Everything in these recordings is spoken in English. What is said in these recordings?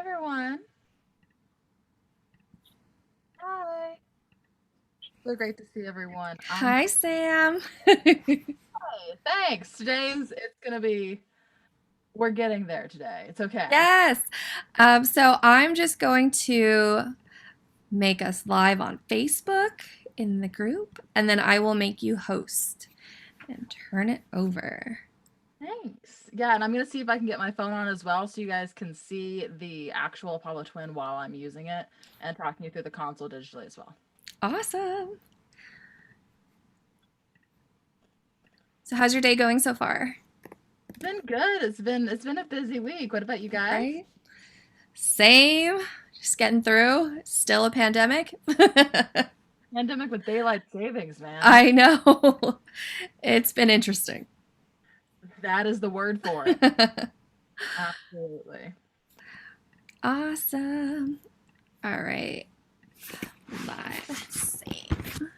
everyone. Hi. So great to see everyone. Hi, Sam. Hey, thanks. It's gonna be, we're getting there today. It's okay. Yes. So I'm just going to make us live on Facebook in the group, and then I will make you host and turn it over. Thanks. Yeah, and I'm gonna see if I can get my phone on as well so you guys can see the actual Apollo Twin while I'm using it and talking you through the console digitally as well. Awesome. So how's your day going so far? It's been good. It's been a busy week. What about you guys? Right? Same. Just getting through. Still a pandemic. Pandemic with daylight savings, man. I know. It's been interesting. That is the word for it. Absolutely. Awesome. All right. Live. Same.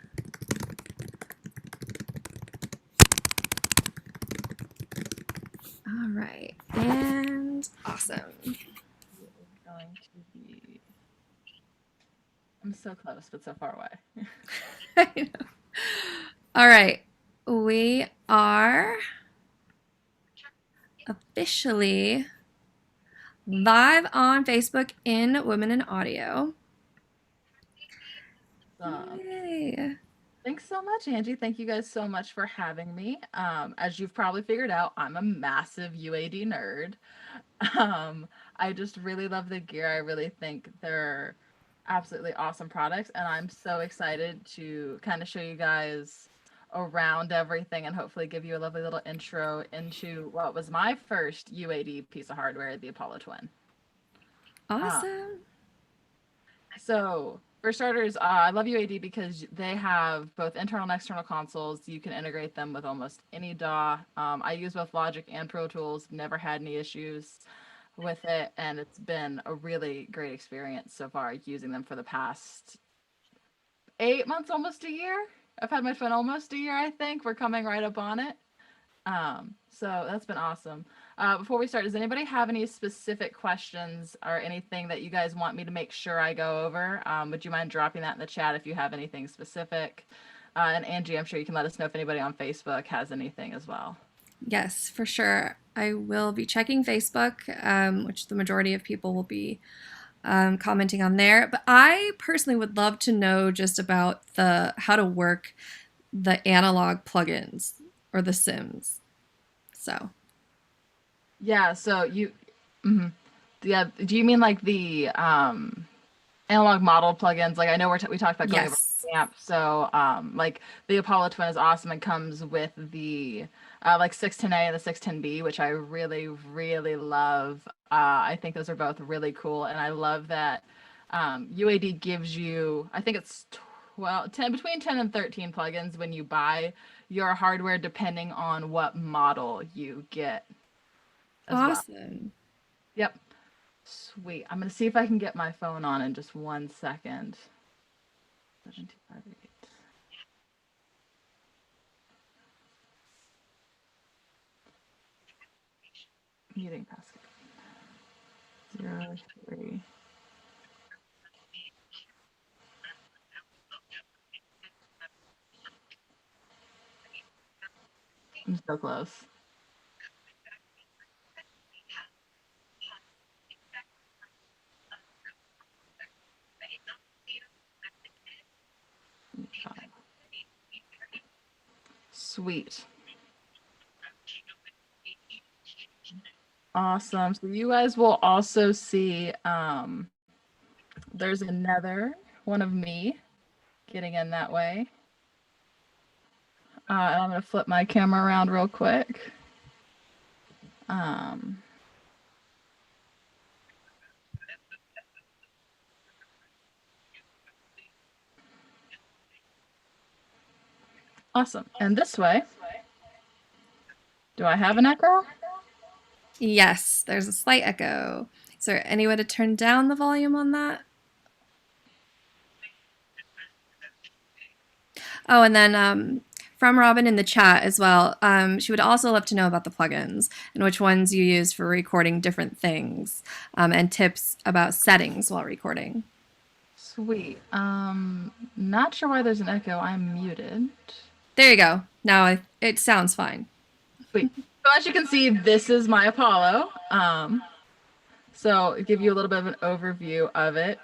All right. And awesome. Going to be. I'm so close, but so far away. I know. All right. We are officially live on Facebook in Women in Audio. Um, Yay. Thanks so much, Angie. Thank you guys so much for having me. As you've probably figured out, I'm a massive UAD nerd. Um, I just really love the gear. I really think they're absolutely awesome products, and I'm so excited to kind of show you guys around everything and hopefully give you a lovely little intro into what was my first UAD piece of hardware, the Apollo Twin. Uh, Awesome. So, for starters, I love UAD because they have both internal and external consoles. You can integrate them with almost any DAW. I use both Logic and Pro Tools, never had any issues with it, and it's been a really great experience so far using them for the past 8 months, almost a year. I've had my phone almost a year, I think. We're coming right up on it. So that's been awesome. Before we start, does anybody have any specific questions or anything that you guys want me to make sure I go over? Would you mind dropping that in the chat if you have anything specific? And Angie, I'm sure you can let us know if anybody on Facebook has anything as well. Yes, for sure. I will be checking Facebook, which the majority of people will be commenting on there. But I personally would love to know just about the how to work the analog plugins or the Sims. So Yeah, so mhm. Yeah, do you mean like the analog model plugins? Like I know we talked about going over yes. amp. So like the Apollo Twin is awesome and comes with the like 610A and the 610B, which I really really love. I think those are both really cool, and I love that UAD gives you, I think it's 12 10 between 10 and 13 plugins when you buy your hardware depending on what model you get as well. Awesome. Yep. Sweet. I'm gonna see if I can get my phone on in just 1 second. 7258. Meeting passcode. 03. I'm so close. Sweet. Awesome. So you guys will also see there's another one of me getting in that way. And I'm gonna flip my camera around real quick. Um, awesome. And this way, do I have an echo? Yes, there's a slight echo. Is there any way to turn down the volume on that? Oh, and then from Robin in the chat as well. She would also love to know about the plugins and which ones you use for recording different things, and tips about settings while recording. Sweet. Not sure why there's an echo. I'm muted. There you go. Now it sounds fine. Sweet. So as you can see, this is my Apollo. So give you a little bit of an overview of it.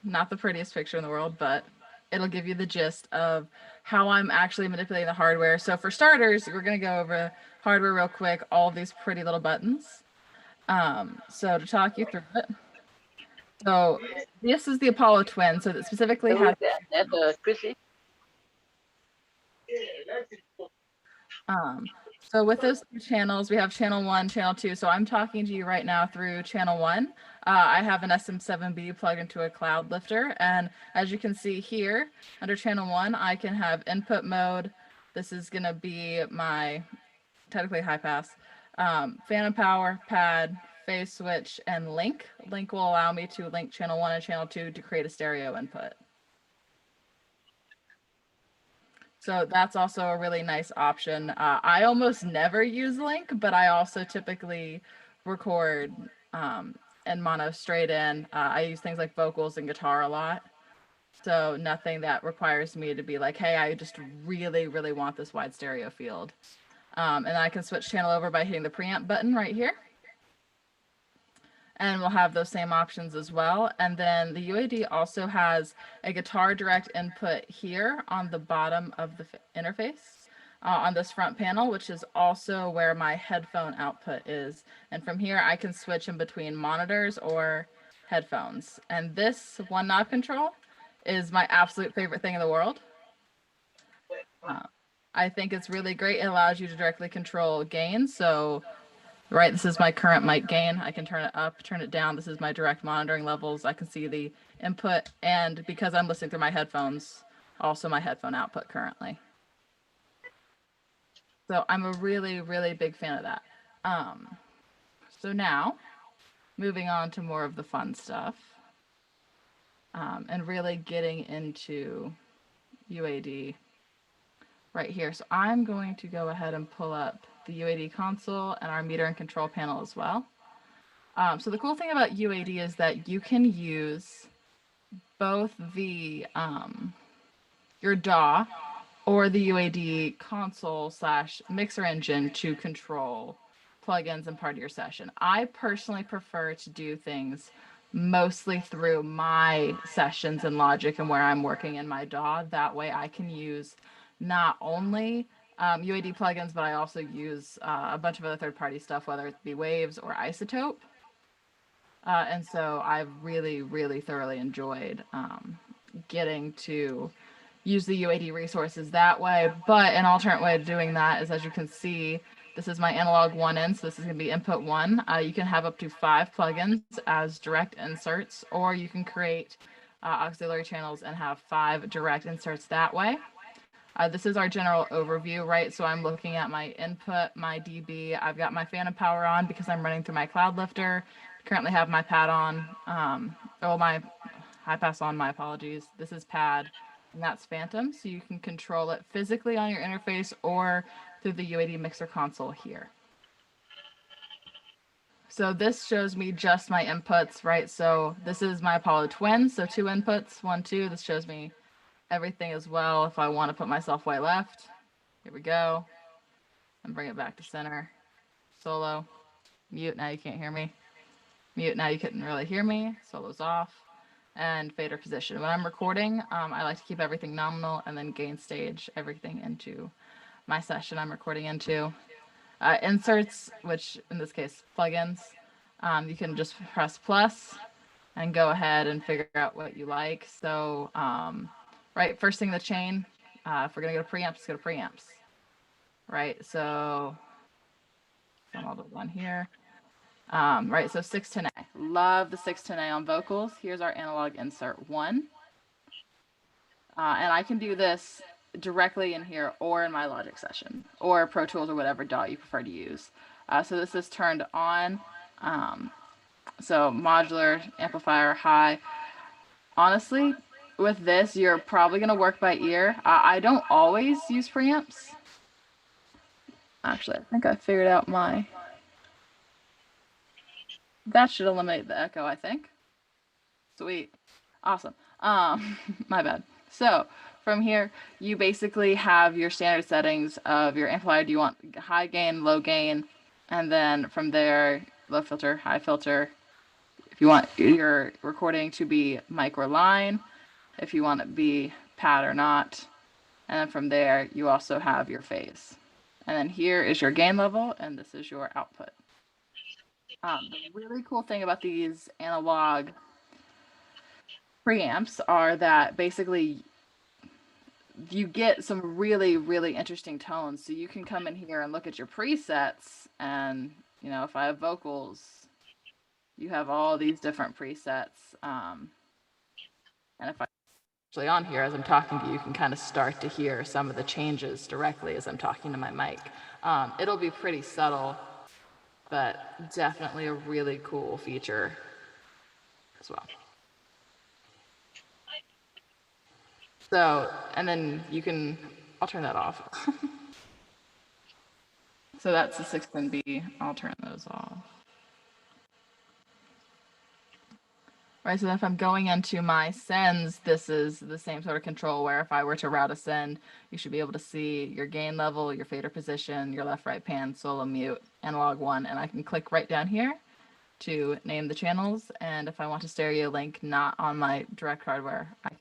Not the prettiest picture in the world, but it'll give you the gist of how I'm actually manipulating the hardware. So for starters, we're going to go over hardware real quick, all of these pretty little buttons. So to talk you through it. So this is the Apollo Twin. So that specifically has Chrissy. So with those two channels, we have channel 1, channel 2. So I'm talking to you right now through channel 1. I have an SM7B plugged into a cloud lifter. And as you can see here, under channel 1, I can have input mode. This is going to be my technically high pass. Phantom power, pad, phase switch, and link. Link will allow me to link channel 1 and channel 2 to create a stereo input. So that's also a really nice option. I almost never use link, but I also typically record in mono straight in. I use things like vocals and guitar a lot. So nothing that requires me to be like, hey, I just really, really want this wide stereo field. And I can switch channel over by hitting the preamp button right here. And we'll have those same options as well. And then the UAD also has a guitar direct input here on the bottom of the interface on this front panel, which is also where my headphone output is. And from here, I can switch in between monitors or headphones. And this one knob control is my absolute favorite thing in the world. I think it's really great. It allows you to directly control gain. So right, this is my current mic gain. I can turn it up, turn it down. This is my direct monitoring levels. I can see the input, and because I'm listening through my headphones, also my headphone output currently. So I'm a really, really big fan of that. So now, moving on to more of the fun stuff, and really getting into UAD right here. So I'm going to go ahead and pull up the Uad console and our meter and control panel as well. So the cool thing about UAD is that you can use both the your DAW or the Uad console / mixer engine to control plugins and part of your session. I personally prefer to do things mostly through my sessions in Logic and where I'm working in my DAW. That way I can use not only UAD plugins, but I also use a bunch of other third-party stuff, whether it be Waves or Isotope. And so I've really, really thoroughly enjoyed getting to use the UAD resources that way. But an alternate way of doing that is, as you can see, this is my analog 1 in, so this is going to be input 1. You can have up to 5 plugins as direct inserts, or you can create auxiliary channels and have 5 direct inserts that way. This is our general overview, right? So I'm looking at my input, my dB. I've got my phantom power on because I'm running through my cloud lifter. Currently have my pad on, my high pass on, my apologies. This is pad, and that's phantom. So you can control it physically on your interface or through the UAD mixer console here. So this shows me just my inputs, right? So this is my Apollo Twin. So 2 inputs, 1, 2. This shows me everything as well. If I want to put myself way left, here we go, and bring it back to center. Solo, mute, now you can't hear me. Mute, now you couldn't really hear me. Solo's off, and fader position. When I'm recording, I like to keep everything nominal and then gain stage everything into my session I'm recording into. Inserts, which in this case, plugins, you can just press plus and go ahead and figure out what you like. So, right, first thing in the chain, if we're gonna go to preamps, let's go to preamps. Right, so I'm all the one here. Right, so 610A. Love the 610A on vocals. Here's our analog insert 1. And I can do this directly in here or in my Logic session or Pro Tools or whatever DAW you prefer to use. So this is turned on. So modular, amplifier, high. Honestly, with this, you're probably going to work by ear. I don't always use preamps. Actually, I think I figured out that should eliminate the echo, I think. Sweet. Awesome. My bad. So from here, you basically have your standard settings of your amplifier. Do you want high gain, low gain? And then from there, low filter, high filter. If you want your recording to be mic or line, if you want it to be pad or not. And then from there, you also have your phase. And then here is your gain level, and this is your output. The really cool thing about these analog preamps are that basically you get some really, really interesting tones. So you can come in here and look at your presets, and if I have vocals, you have all these different presets. And if I actually on here as I'm talking to you, you can kind of start to hear some of the changes directly as I'm talking to my mic. It'll be pretty subtle, but definitely a really cool feature as well. So, and then I'll turn that off. So that's the 610B. I'll turn those off. Right, so then if I'm going into my sends, this is the same sort of control where if I were to route a send, you should be able to see your gain level, your fader position, your left, right pan, solo, mute, analog 1, and I can click right down here to name the channels. And if I want to stereo link not on my direct hardware, there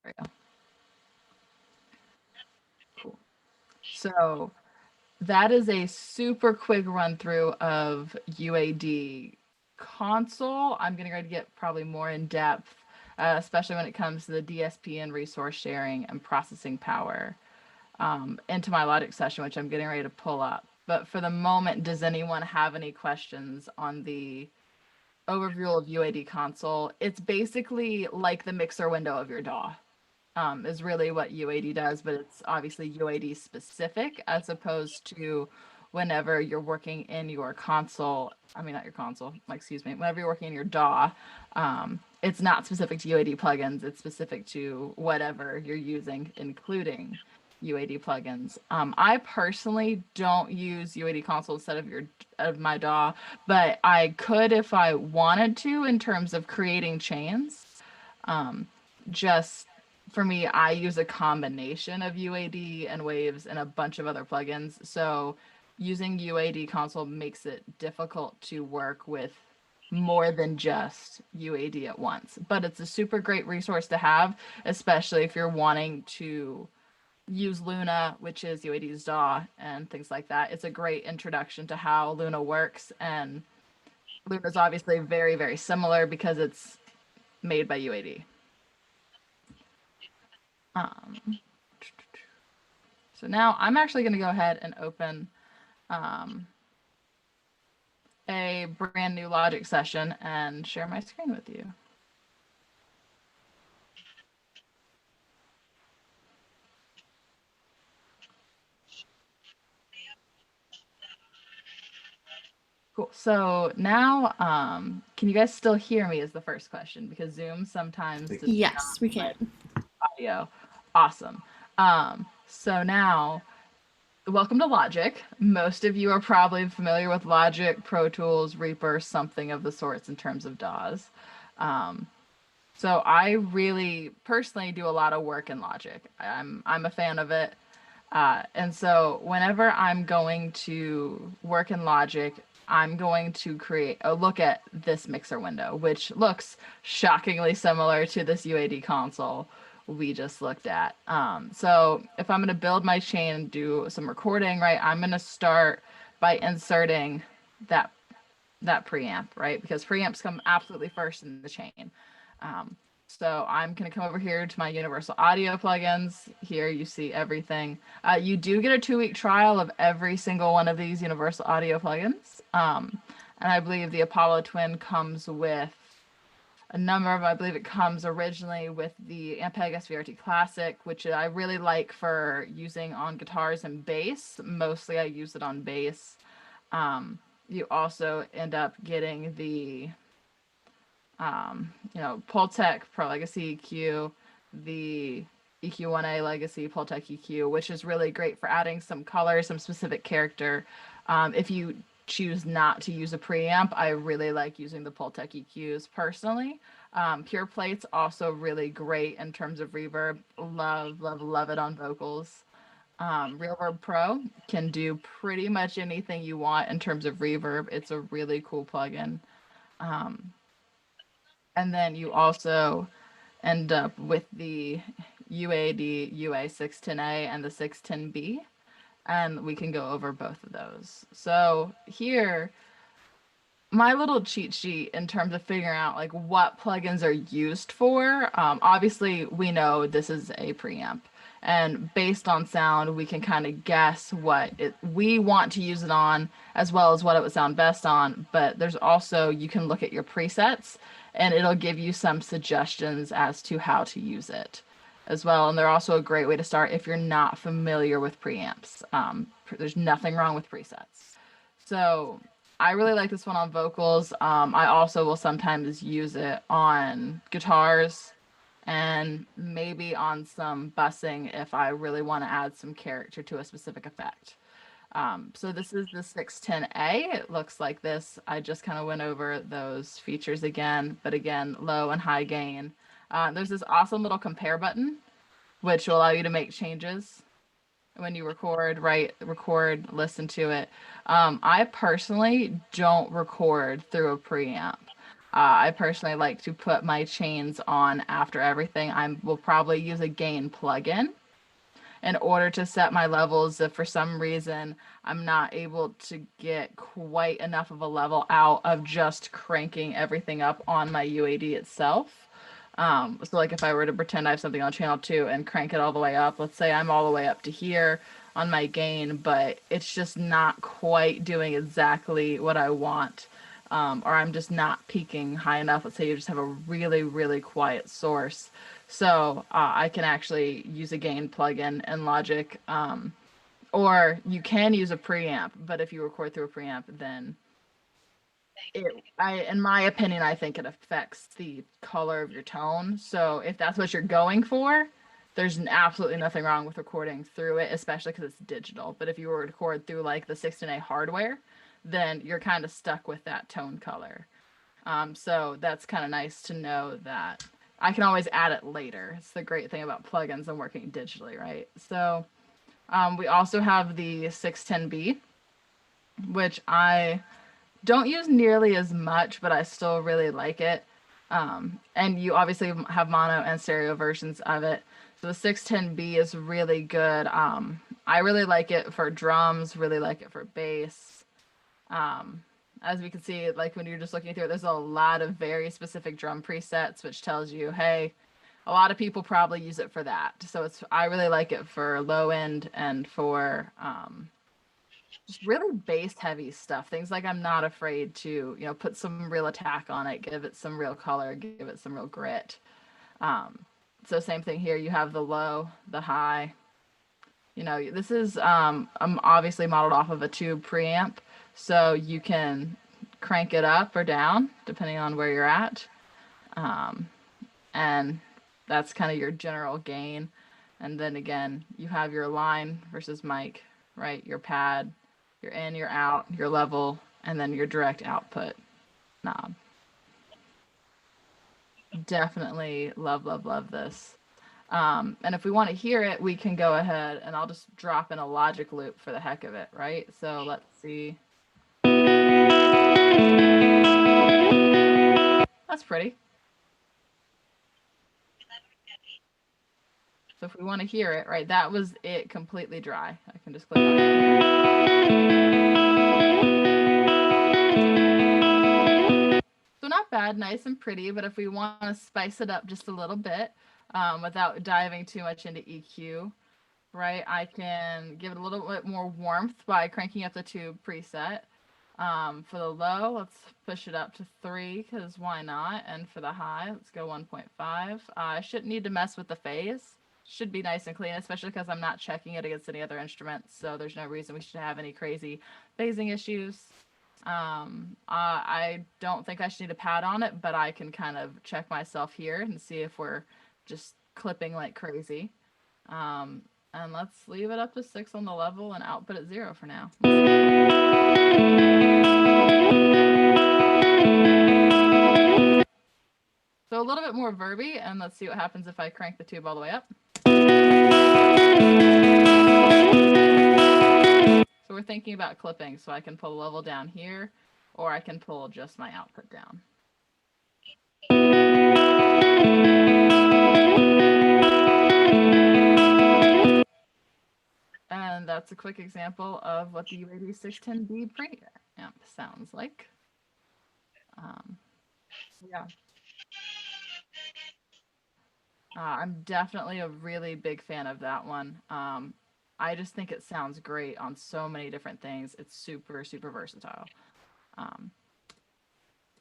we go. Cool. So that is a super quick run through of UAD console. I'm getting ready to get probably more in depth, especially when it comes to the DSP and resource sharing and processing power into my Logic session, which I'm getting ready to pull up. But for the moment, does anyone have any questions on the overview of UAD console? It's basically like the mixer window of your DAW. Is really what UAD does, but it's obviously UAD specific as opposed to whenever you're working in your console. I mean, not your console, excuse me. Whenever you're working in your DAW, it's not specific to UAD plugins. It's specific to whatever you're using, including UAD plugins. I personally don't use UAD console instead of my DAW, but I could if I wanted to in terms of creating chains. Just for me, I use a combination of UAD and Waves and a bunch of other plugins. So using UAD console makes it difficult to work with more than just UAD at once. But it's a super great resource to have, especially if you're wanting to use Luna, which is UAD's DAW, and things like that. It's a great introduction to how Luna works. And Luna is obviously very, very similar because it's made by UAD. So now I'm actually going to go ahead and open a brand new Logic session and share my screen with you. Cool. So now, can you guys still hear me is the first question, because Zoom sometimes does Yes, we can. audio. Awesome. So now, welcome to Logic. Most of you are probably familiar with Logic, Pro Tools, Reaper, something of the sorts in terms of DAWs. So I really personally do a lot of work in Logic. I'm a fan of it. And so whenever I'm going to work in Logic, I'm going to create a look at this mixer window, which looks shockingly similar to this UAD console we just looked at. So if I'm going to build my chain and do some recording, right, I'm going to start by inserting that preamp, right? Because preamps come absolutely first in the chain. So I'm going to come over here to my universal audio plugins. Here you see everything. You do get a 2-week trial of every single one of these universal audio plugins. And I believe the Apollo Twin comes with a number of, I believe it comes originally with the Ampeg SVRT Classic, which I really like for using on guitars and bass. Mostly I use it on bass. You also end up getting the Pultec Pro Legacy EQ, the EQ1A Legacy Pultec EQ, which is really great for adding some color, some specific character. If you choose not to use a preamp, I really like using the Pultec EQs personally. Pure Plate's also really great in terms of reverb. Love, love, love it on vocals. Reverb Pro can do pretty much anything you want in terms of reverb. It's a really cool plugin. Um, and then you also end up with the UAD UA610A and the 610B, and we can go over both of those. So here, my little cheat sheet in terms of figuring out like what plugins are used for. Obviously, we know this is a preamp, and based on sound, we can kind of guess what we want to use it on, as well as what it would sound best on. But there's also, you can look at your presets, and it'll give you some suggestions as to how to use it as well. And they're also a great way to start if you're not familiar with preamps. There's nothing wrong with presets. So I really like this one on vocals. I also will sometimes use it on guitars and maybe on some bussing if I really want to add some character to a specific effect. So this is the 610A. It looks like this. I just kind of went over those features again, but again, low and high gain. There's this awesome little compare button, which will allow you to make changes when you record, listen to it. I personally don't record through a preamp. I personally like to put my chains on after everything. I will probably use a gain plugin in order to set my levels if for some reason I'm not able to get quite enough of a level out of just cranking everything up on my UAD itself. So like if I were to pretend I have something on channel 2 and crank it all the way up, let's say I'm all the way up to here on my gain, but it's just not quite doing exactly what I want. Or I'm just not peaking high enough. Let's say you just have a really, really quiet source. So I can actually use a gain plugin in Logic, or you can use a preamp, but if you record through a preamp, then in my opinion, I think it affects the color of your tone. So if that's what you're going for, there's absolutely nothing wrong with recording through it, especially because it's digital. But if you were to record through like the 16A hardware, then you're kind of stuck with that tone color. So that's kind of nice to know that I can always add it later. It's the great thing about plugins and working digitally, right? So we also have the 610B, which I don't use nearly as much, but I still really like it. And you obviously have mono and stereo versions of it. So the 610B is really good. I really like it for drums, really like it for bass. As we can see, like when you're just looking through it, there's a lot of very specific drum presets, which tells you, hey, a lot of people probably use it for that. So I really like it for low end and for just really bass heavy stuff. Things like I'm not afraid to, put some real attack on it, give it some real color, give it some real grit. So same thing here. You have the low, the high. This is I'm obviously modeled off of a tube preamp, so you can crank it up or down depending on where you're at. And that's kind of your general gain. And then again, you have your line versus mic, right? Your pad, your in, your out, your level, and then your direct output knob. Definitely love, love, love this. And if we want to hear it, we can go ahead and I'll just drop in a Logic loop for the heck of it, right? So let's see. That's pretty. So if we want to hear it, right, that was it completely dry. I can just click on it. So not bad, nice and pretty, but if we want to spice it up just a little bit, without diving too much into EQ, right, I can give it a little bit more warmth by cranking up the tube preset. For the low, let's push it up to 3 because why not? And for the high, let's go 1.5. I shouldn't need to mess with the phase. Should be nice and clean, especially because I'm not checking it against any other instruments. So there's no reason we should have any crazy phasing issues. I don't think I should need a pad on it, but I can kind of check myself here and see if we're just clipping like crazy. And let's leave it up to 6 on the level and output at 0 for now. So a little bit more verby, and let's see what happens if I crank the tube all the way up. So we're thinking about clipping, so I can pull the level down here, or I can pull just my output down. And that's a quick example of what the Uad 610B preamp sounds like. Yeah. I'm definitely a really big fan of that one. I just think it sounds great on so many different things. It's super, super versatile.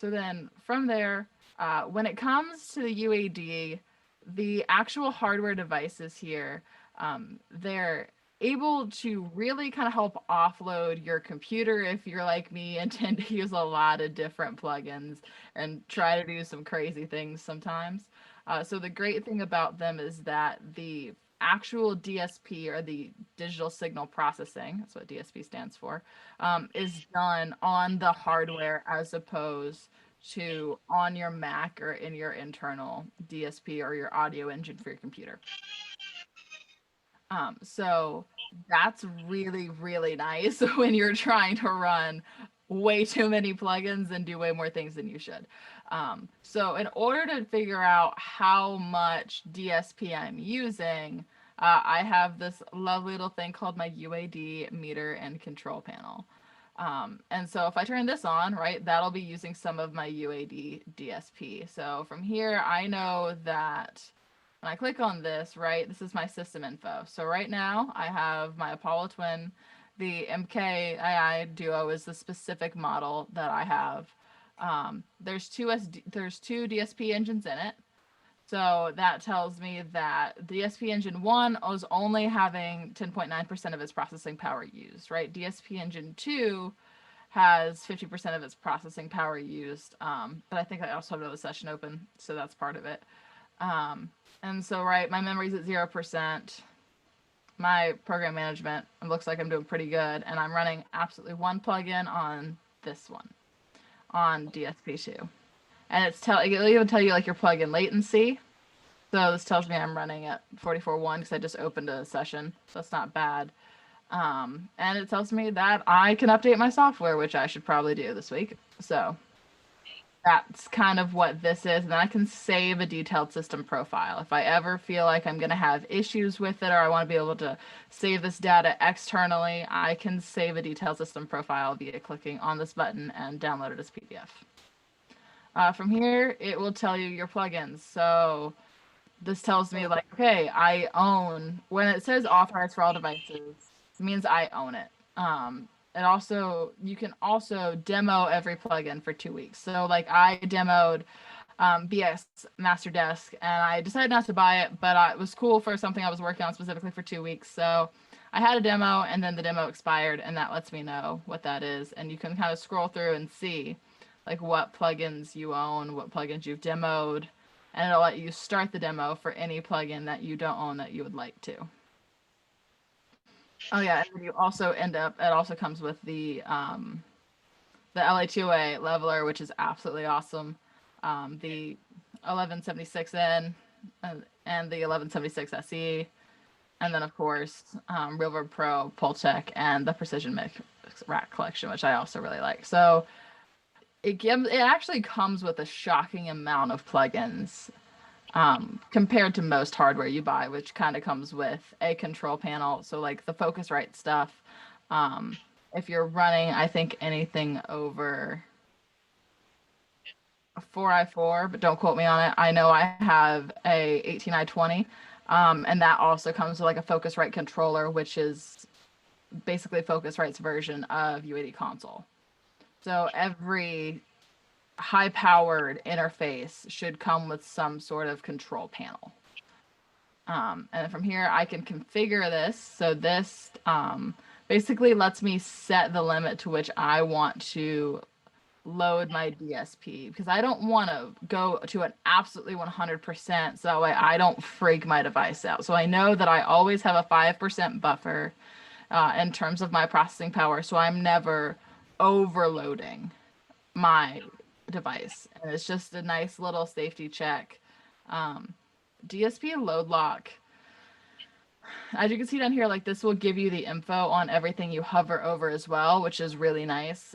So then from there, when it comes to the UAD, the actual hardware devices here, they're able to really kind of help offload your computer if you're like me and tend to use a lot of different plugins and try to do some crazy things sometimes. So the great thing about them is that the actual DSP, or the digital signal processing, that's what DSP stands for, is done on the hardware as opposed to on your Mac or in your internal DSP or your audio engine for your computer. So that's really, really nice when you're trying to run way too many plugins and do way more things than you should. So in order to figure out how much DSP I'm using, I have this lovely little thing called my Uad Meter and Control Panel. And so if I turn this on, right, that'll be using some of my Uad DSP. So from here, I know that when I click on this, right, this is my system info. So right now I have my Apollo Twin. The MKII Duo is the specific model that I have. There's two DSP engines in it. So that tells me that DSP engine 1 is only having 10.9% of its processing power used, right? DSP engine 2 has 50% of its processing power used. But I think I also have another session open, so that's part of it. And so, right, my memory's at 0%. My program management, it looks like I'm doing pretty good. And I'm running absolutely one plugin on this one, on DSP2. And it'll even tell you like your plugin latency. So this tells me I'm running at 44.1 because I just opened a session. So that's not bad. And it tells me that I can update my software, which I should probably do this week. So that's kind of what this is. And then I can save a detailed system profile. If I ever feel like I'm going to have issues with it, or I want to be able to save this data externally, I can save a detailed system profile via clicking on this button and download it as PDF. From here, it will tell you your plugins. So this tells me like, okay, I own, when it says authorized for all devices, it means I own it. You can also demo every plugin for 2 weeks. So like I demoed BS Master Desk, and I decided not to buy it, but it was cool for something I was working on specifically for 2 weeks. So I had a demo, and then the demo expired, and that lets me know what that is. And you can kind of scroll through and see like what plugins you own, what plugins you've demoed, and it'll let you start the demo for any plugin that you don't own that you would like to. Oh yeah, and then you also it also comes with the LA2A leveler, which is absolutely awesome. The 1176N and the 1176 SE, and then of course Reverb Pro, Pultec, and the Precision Mix Rack Collection, which I also really like. So it actually comes with a shocking amount of plugins compared to most hardware you buy, which kind of comes with a control panel. So like the Focusrite stuff, if you're running, I think anything over a 4i4, but don't quote me on it. I know I have a 18i20, and that also comes with like a Focusrite controller, which is basically Focusrite's version of Uad Console. So every high-powered interface should come with some sort of control panel. And from here, I can configure this. So this basically lets me set the limit to which I want to load my DSP because I don't want to go to an absolutely 100% so that way I don't freak my device out. So I know that I always have a 5% buffer in terms of my processing power, so I'm never overloading my device. And it's just a nice little safety check. DSP Load Lock, as you can see down here, like this will give you the info on everything you hover over as well, which is really nice.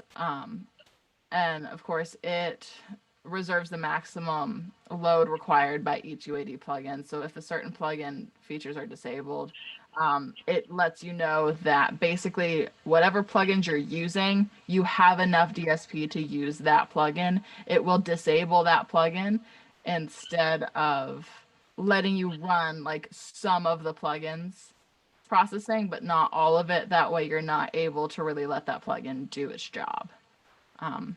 And of course, it reserves the maximum load required by each UAD plugin. So if a certain plugin features are disabled, it lets you know that basically whatever plugins you're using, you have enough DSP to use that plugin. It will disable that plugin instead of letting you run like some of the plugins processing, but not all of it. That way you're not able to really let that plugin do its job. And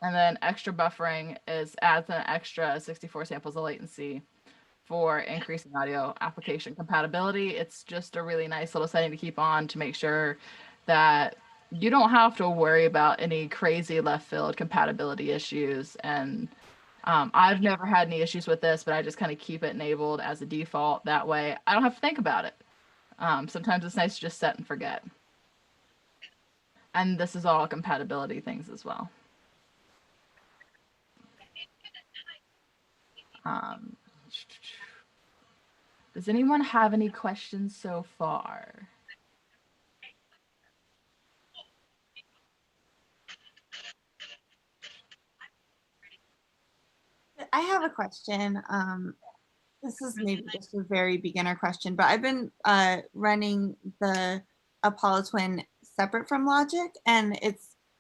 then extra buffering adds an extra 64 samples of latency for increasing audio application compatibility. It's just a really nice little setting to keep on to make sure that you don't have to worry about any crazy left field compatibility issues. And I've never had any issues with this, but I just kind of keep it enabled as a default. That way I don't have to think about it. Sometimes it's nice to just set and forget. And this is all compatibility things as well. Does anyone have any questions so far? I have a question. This is maybe just a very beginner question, but I've been running the Apollo Twin separate from Logic, and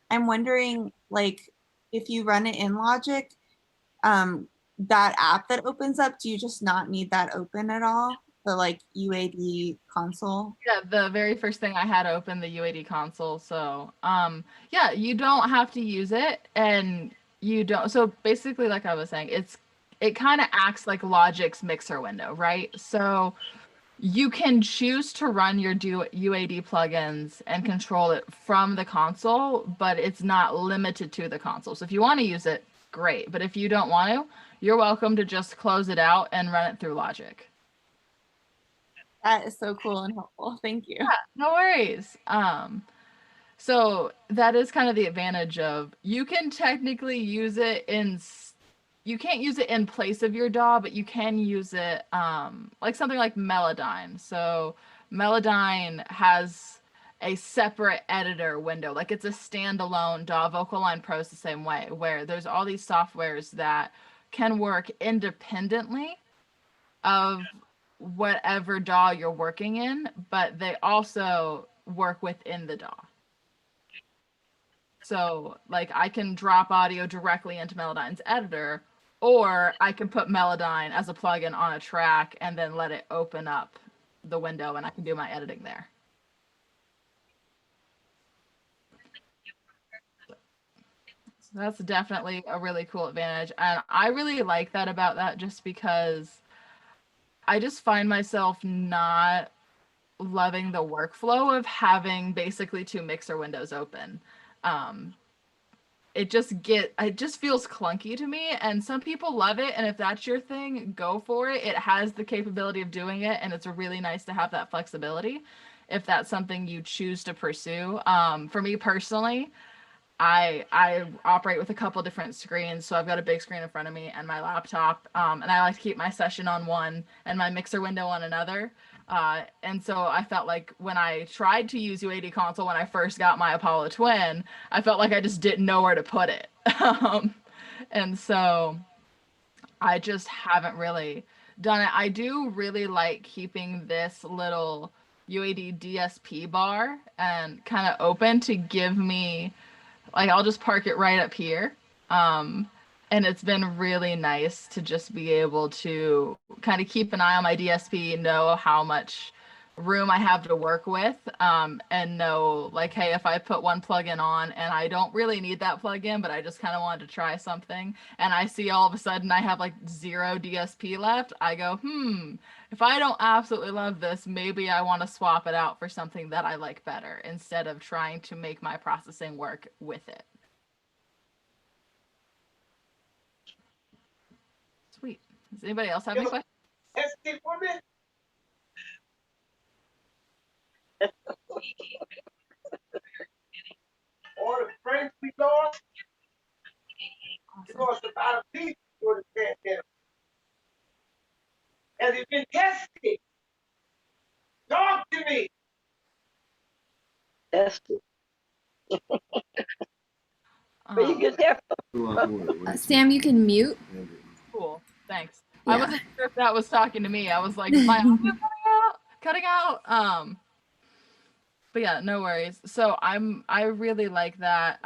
I'm wondering, like, if you run it in Logic, that app that opens up, do you just not need that open at all? The like UAD console? Yeah, the very first thing I had open, the UAD console. So, yeah, you don't have to use it, and you don't. So basically, like I was saying, it kind of acts like Logic's mixer window, right? So you can choose to run your UAD plugins and control it from the console, but it's not limited to the console. So if you want to use it, great. But if you don't want to, you're welcome to just close it out and run it through Logic. That is so cool and helpful. Thank you. Yeah, no worries. So that is kind of the advantage of you can technically use it you can't use it in place of your DAW, but you can use it like something like Melodyne. So Melodyne has a separate editor window, like it's a standalone DAW. Vocal Line Pro is the same way, where there's all these softwares that can work independently of whatever DAW you're working in, but they also work within the DAW. So like I can drop audio directly into Melodyne's editor, or I can put Melodyne as a plugin on a track and then let it open up the window and I can do my editing there. So that's definitely a really cool advantage. And I really like that about that just because I just find myself not loving the workflow of having basically two mixer windows open. It just feels clunky to me, and some people love it, and if that's your thing, go for it. It has the capability of doing it, and it's really nice to have that flexibility if that's something you choose to pursue. For me personally, I operate with a couple different screens. So I've got a big screen in front of me and my laptop, and I like to keep my session on one and my mixer window on another. And so I felt like when I tried to use Uad Console when I first got my Apollo Twin, I felt like I just didn't know where to put it. And so I just haven't really done it. I do really like keeping this little UAD DSP bar and kind of open to give me, like, I'll just park it right up here. And it's been really nice to just be able to kind of keep an eye on my DSP, know how much room I have to work with, and know like, hey, if I put one plugin on and I don't really need that plugin, but I just kind of wanted to try something, and I see all of a sudden I have like 0 DSP left, I go, if I don't absolutely love this, maybe I want to swap it out for something that I like better instead of trying to make my processing work with it. Does anybody else have any questions? All the friends we lost, we Awesome. lost about a piece for the pandemic. Has it been tested? Talk to me. Tested. Where you Um, get that Sam, you can mute. cool. Thanks. I Yeah. wasn't sure if that was talking to me. I was like, is my audio cutting out? But yeah, no worries. So I really like that.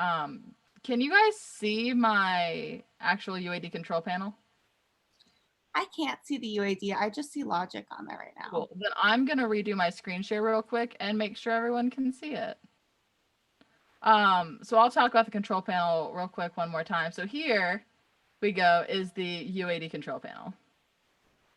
Can you guys see my actual UAD control panel? I can't see the UAD. I just see Logic on there right now. Cool. Then I'm gonna redo my screen share real quick and make sure everyone can see it. So I'll talk about the control panel real quick one more time. So here we go is the UAD control panel.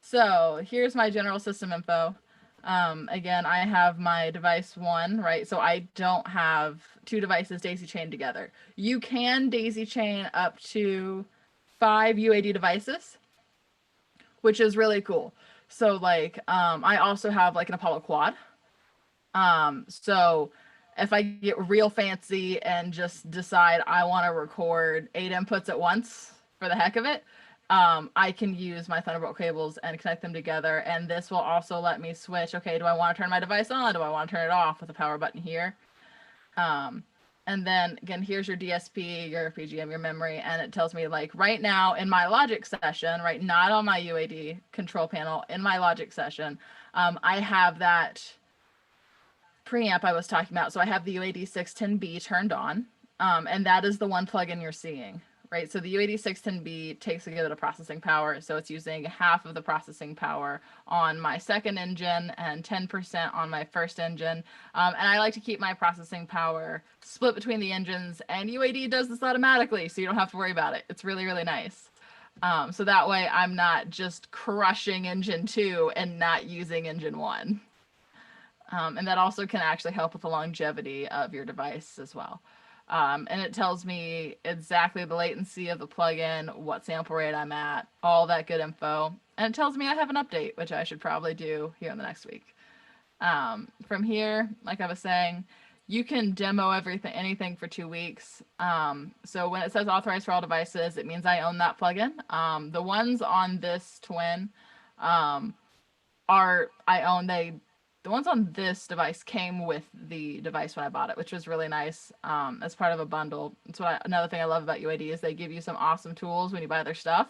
So here's my general system info. Again, I have my device 1, right? So I don't have 2 devices daisy chained together. You can daisy chain up to 5 UAD devices, which is really cool. So like, I also have like an Apollo quad. So if I get real fancy and just decide I want to record 8 inputs at once for the heck of it, I can use my Thunderbolt cables and connect them together. And this will also let me switch. Okay, do I want to turn my device on? Do I want to turn it off with the power button here? And then again, here's your DSP, your PGM, your memory, and it tells me like right now in my Logic session, right, not on my UAD control panel, in my Logic session, I have that preamp I was talking about. So I have the UAD 610B turned on, and that is the one plugin you're seeing, right? So the UAD 610B takes a good bit of processing power. So it's using half of the processing power on my second engine and 10% on my first engine. And I like to keep my processing power split between the engines, and UAD does this automatically, so you don't have to worry about it. It's really, really nice. So that way I'm not just crushing engine 2 and not using engine 1. And that also can actually help with the longevity of your device as well. And it tells me exactly the latency of the plugin, what sample rate I'm at, all that good info. And it tells me I have an update, which I should probably do here in the next week. From here, like I was saying, you can demo anything for 2 weeks. So when it says authorized for all devices, it means I own that plugin. The ones on this twin the ones on this device came with the device when I bought it, which was really nice, as part of a bundle. Another thing I love about UAD is they give you some awesome tools when you buy their stuff.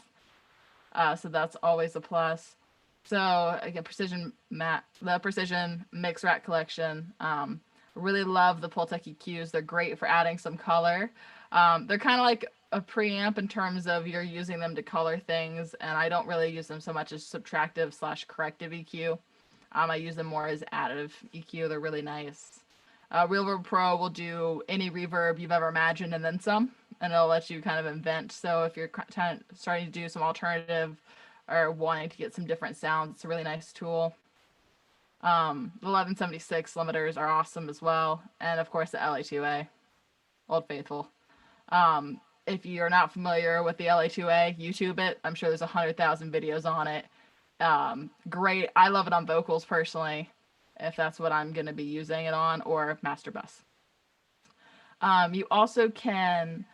So that's always a plus. So again, the Precision Mix Rack Collection. Really love the Pultec EQs. They're great for adding some color. They're kind of like a preamp in terms of you're using them to color things, and I don't really use them so much as subtractive/corrective EQ. I use them more as additive EQ. They're really nice. RealVerb Pro will do any reverb you've ever imagined and then some, and it'll let you kind of invent. So if you're starting to do some alternative or wanting to get some different sounds, it's a really nice tool. The 1176 limiters are awesome as well. And of course the LA2A, Old Faithful. If you're not familiar with the LA2A, YouTube it. I'm sure there's 100,000 videos on it. Great. I love it on vocals personally, if that's what I'm going to be using it on, or master bus. You also can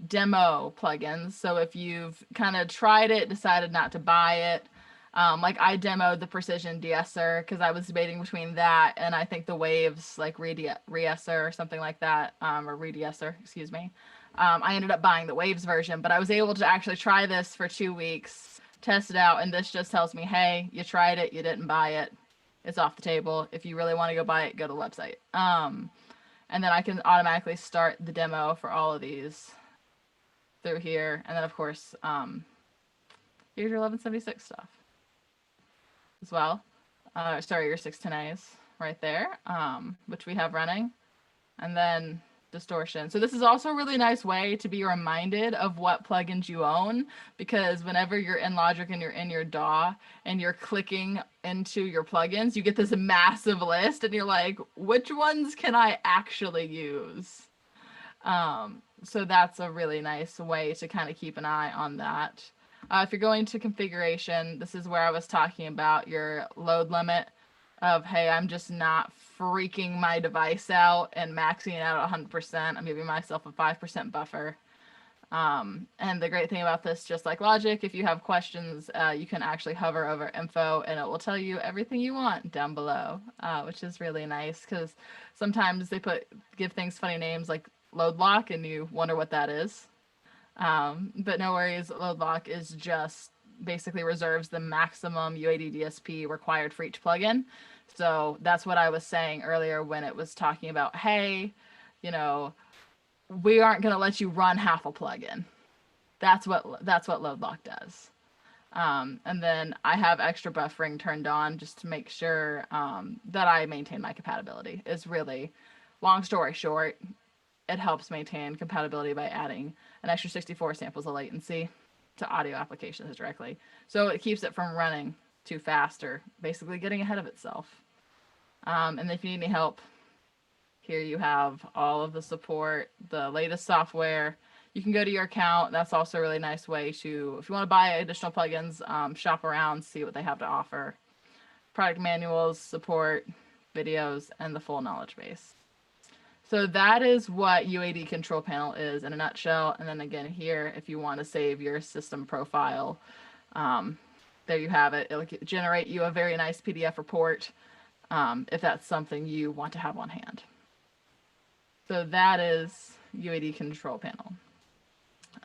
demo plugins. So if you've kind of tried it, decided not to buy it, like I demoed the Precision de-esser because I was debating between that and I think the Waves, like re-esser or something like that, or re-de-esser, excuse me. I ended up buying the Waves version, but I was able to actually try this for 2 weeks, test it out, and this just tells me, hey, you tried it, you didn't buy it, it's off the table. If you really want to go buy it, go to the website. And then I can automatically start the demo for all of these through here. And then of course, here's your 1176 stuff as well. Sorry, your 610As right there, which we have running. And then distortion. So this is also a really nice way to be reminded of what plugins you own, because whenever you're in Logic and you're in your DAW and you're clicking into your plugins, you get this massive list and you're like, which ones can I actually use? So that's a really nice way to kind of keep an eye on that. If you're going to configuration, this is where I was talking about your load limit of, hey, I'm just not freaking my device out and maxing it out at 100%. I'm giving myself a 5% buffer. And the great thing about this, just like Logic, if you have questions, you can actually hover over info and it will tell you everything you want down below, which is really nice because sometimes they give things funny names like Load Lock and you wonder what that is. But no worries, Load Lock is just basically reserves the maximum UAD DSP required for each plugin. So that's what I was saying earlier when it was talking about, hey, you know, we aren't going to let you run half a plugin. That's what Load Lock does. And then I have extra buffering turned on just to make sure that I maintain my compatibility. It's really, long story short, it helps maintain compatibility by adding an extra 64 samples of latency to audio applications directly. So it keeps it from running too fast or basically getting ahead of itself. And if you need any help, here you have all of the support, the latest software. You can go to your account. That's also a really nice way to, if you want to buy additional plugins, shop around, see what they have to offer. Product manuals, support, videos, and the full knowledge base. So that is what UAD Control Panel is in a nutshell. And then again here, if you want to save your system profile, there you have it. It'll generate you a very nice PDF report if that's something you want to have on hand. So that is UAD Control Panel.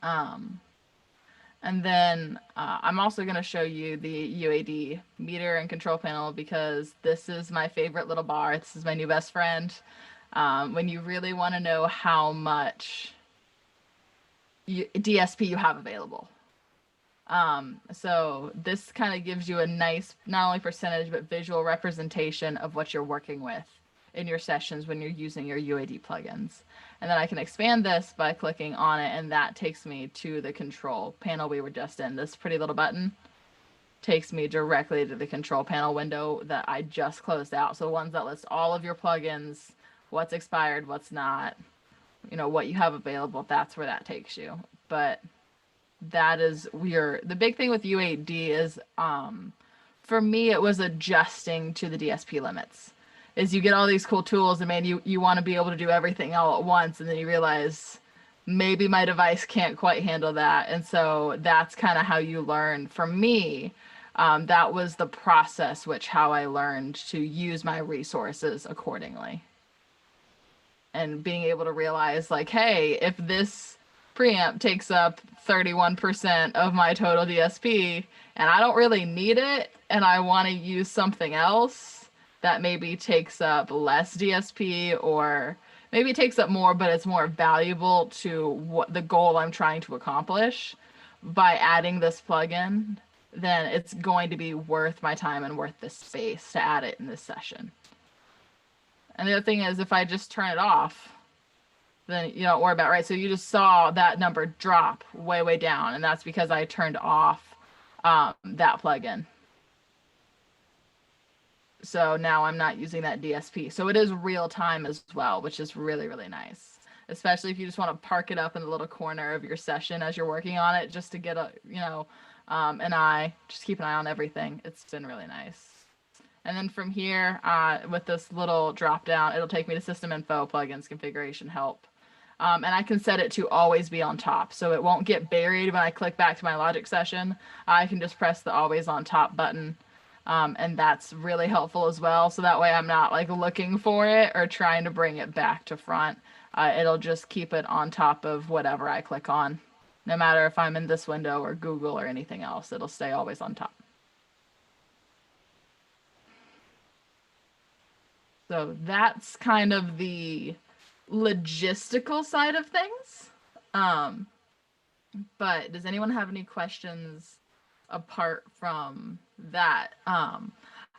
And then I'm also going to show you the UAD Meter and Control Panel because this is my favorite little bar. This is my new best friend. When you really want to know how much DSP you have available. So this kind of gives you a nice, not only percentage, but visual representation of what you're working with in your sessions when you're using your UAD plugins. And then I can expand this by clicking on it, and that takes me to the control panel we were just in. This pretty little button takes me directly to the control panel window that I just closed out. So ones that list all of your plugins, what's expired, what's not, you know, what you have available, that's where that takes you. But that is the big thing with UAD is, for me, it was adjusting to the DSP limits. Is you get all these cool tools and man, you want to be able to do everything all at once. And then you realize maybe my device can't quite handle that. And so that's kind of how you learn. For me, that was the process, how I learned to use my resources accordingly. And being able to realize like, hey, if this preamp takes up 31% of my total DSP and I don't really need it and I want to use something else that maybe takes up less DSP, or maybe it takes up more, but it's more valuable to what the goal I'm trying to accomplish by adding this plugin, then it's going to be worth my time and worth the space to add it in this session. And the other thing is if I just turn it off, then you don't worry about it, right? So you just saw that number drop way, way down. And that's because I turned off that plugin. So now I'm not using that DSP. So it is real time as well, which is really, really nice. Especially if you just want to park it up in the little corner of your session as you're working on it, just to get a, you know, just keep an eye on everything. It's been really nice. And then from here, with this little drop down, it'll take me to system info, plugins, configuration, help. And I can set it to always be on top. So it won't get buried when I click back to my Logic session. I can just press the always on top button. And that's really helpful as well. So that way I'm not like looking for it or trying to bring it back to front. It'll just keep it on top of whatever I click on. No matter if I'm in this window or Google or anything else, it'll stay always on top. So that's kind of the logistical side of things. But does anyone have any questions apart from that?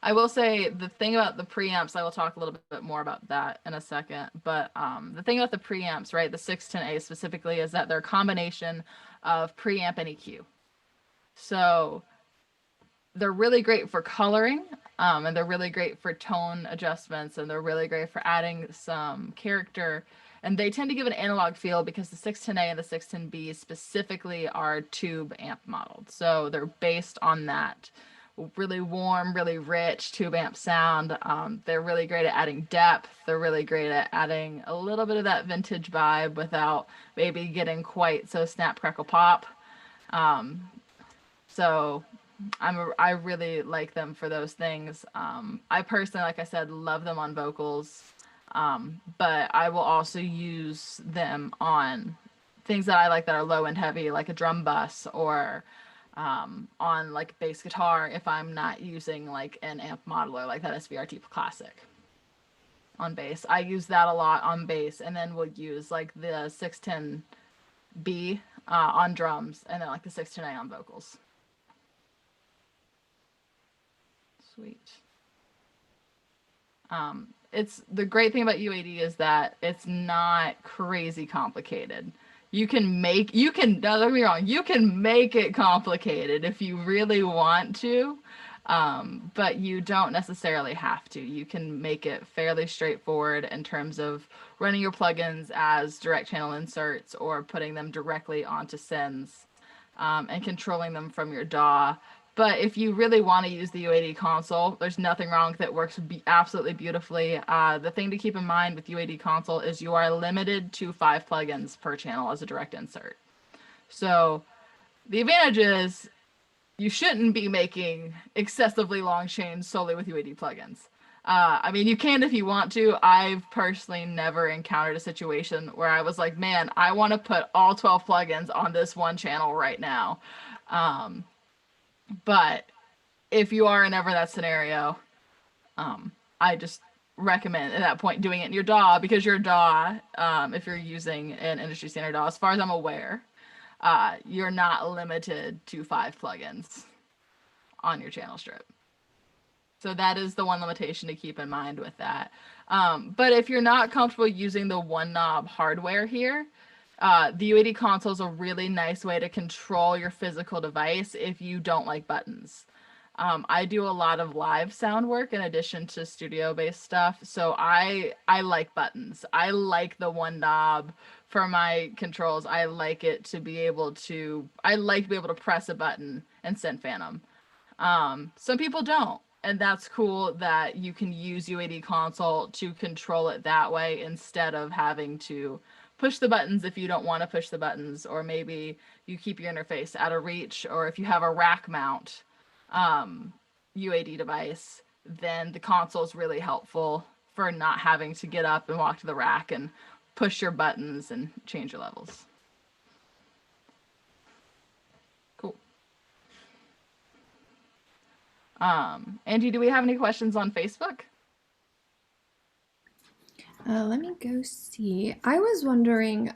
I will say the thing about the preamps, I will talk a little bit more about that in a second, but the thing about the preamps, right, the 610A specifically, is that they're a combination of preamp and EQ. So they're really great for coloring, and they're really great for tone adjustments, and they're really great for adding some character and they tend to give an analog feel because the 610A and the 610B specifically are tube amp modeled. So they're based on that really warm, really rich tube amp sound. They're really great at adding depth. They're really great at adding a little bit of that vintage vibe without maybe getting quite so snap, crackle, pop. So I really like them for those things. I personally, like I said, love them on vocals. But I will also use them on things that I like that are low and heavy, like a drum bus, or on like bass guitar if I'm not using like an amp modeler like that SVRT Classic on bass. I use that a lot on bass, and then we'll use like the 610B on drums, and then like the 610A on vocals. Sweet. It's the great thing about UAD is that it's not crazy complicated. Don't get me wrong, you can make it complicated if you really want to, but you don't necessarily have to. You can make it fairly straightforward in terms of running your plugins as direct channel inserts or putting them directly onto sends, and controlling them from your DAW. But if you really want to use the UAD console, there's nothing wrong with it. It works absolutely beautifully. The thing to keep in mind with UAD console is you are limited to 5 plugins per channel as a direct insert. So the advantage is you shouldn't be making excessively long chains solely with UAD plugins. I mean, you can if you want to. I've personally never encountered a situation where I was like, man, I want to put all 12 plugins on this one channel right now. But if you are in ever that scenario, I just recommend at that point doing it in your DAW, because your DAW, if you're using an industry standard DAW, as far as I'm aware, you're not limited to 5 plugins on your channel strip. So that is the one limitation to keep in mind with that. But if you're not comfortable using the one knob hardware here, the UAD console is a really nice way to control your physical device if you don't like buttons. I do a lot of live sound work in addition to studio-based stuff, so I like buttons. I like the one knob for my controls. I like to be able to press a button and send phantom. Some people don't, and that's cool that you can use UAD console to control it that way instead of having to push the buttons if you don't want to push the buttons, or maybe you keep your interface out of reach, or if you have a rack mount UAD device, then the console is really helpful for not having to get up and walk to the rack and push your buttons and change your levels. Cool. Angie, do we have any questions on Facebook? Let me go see. I was wondering,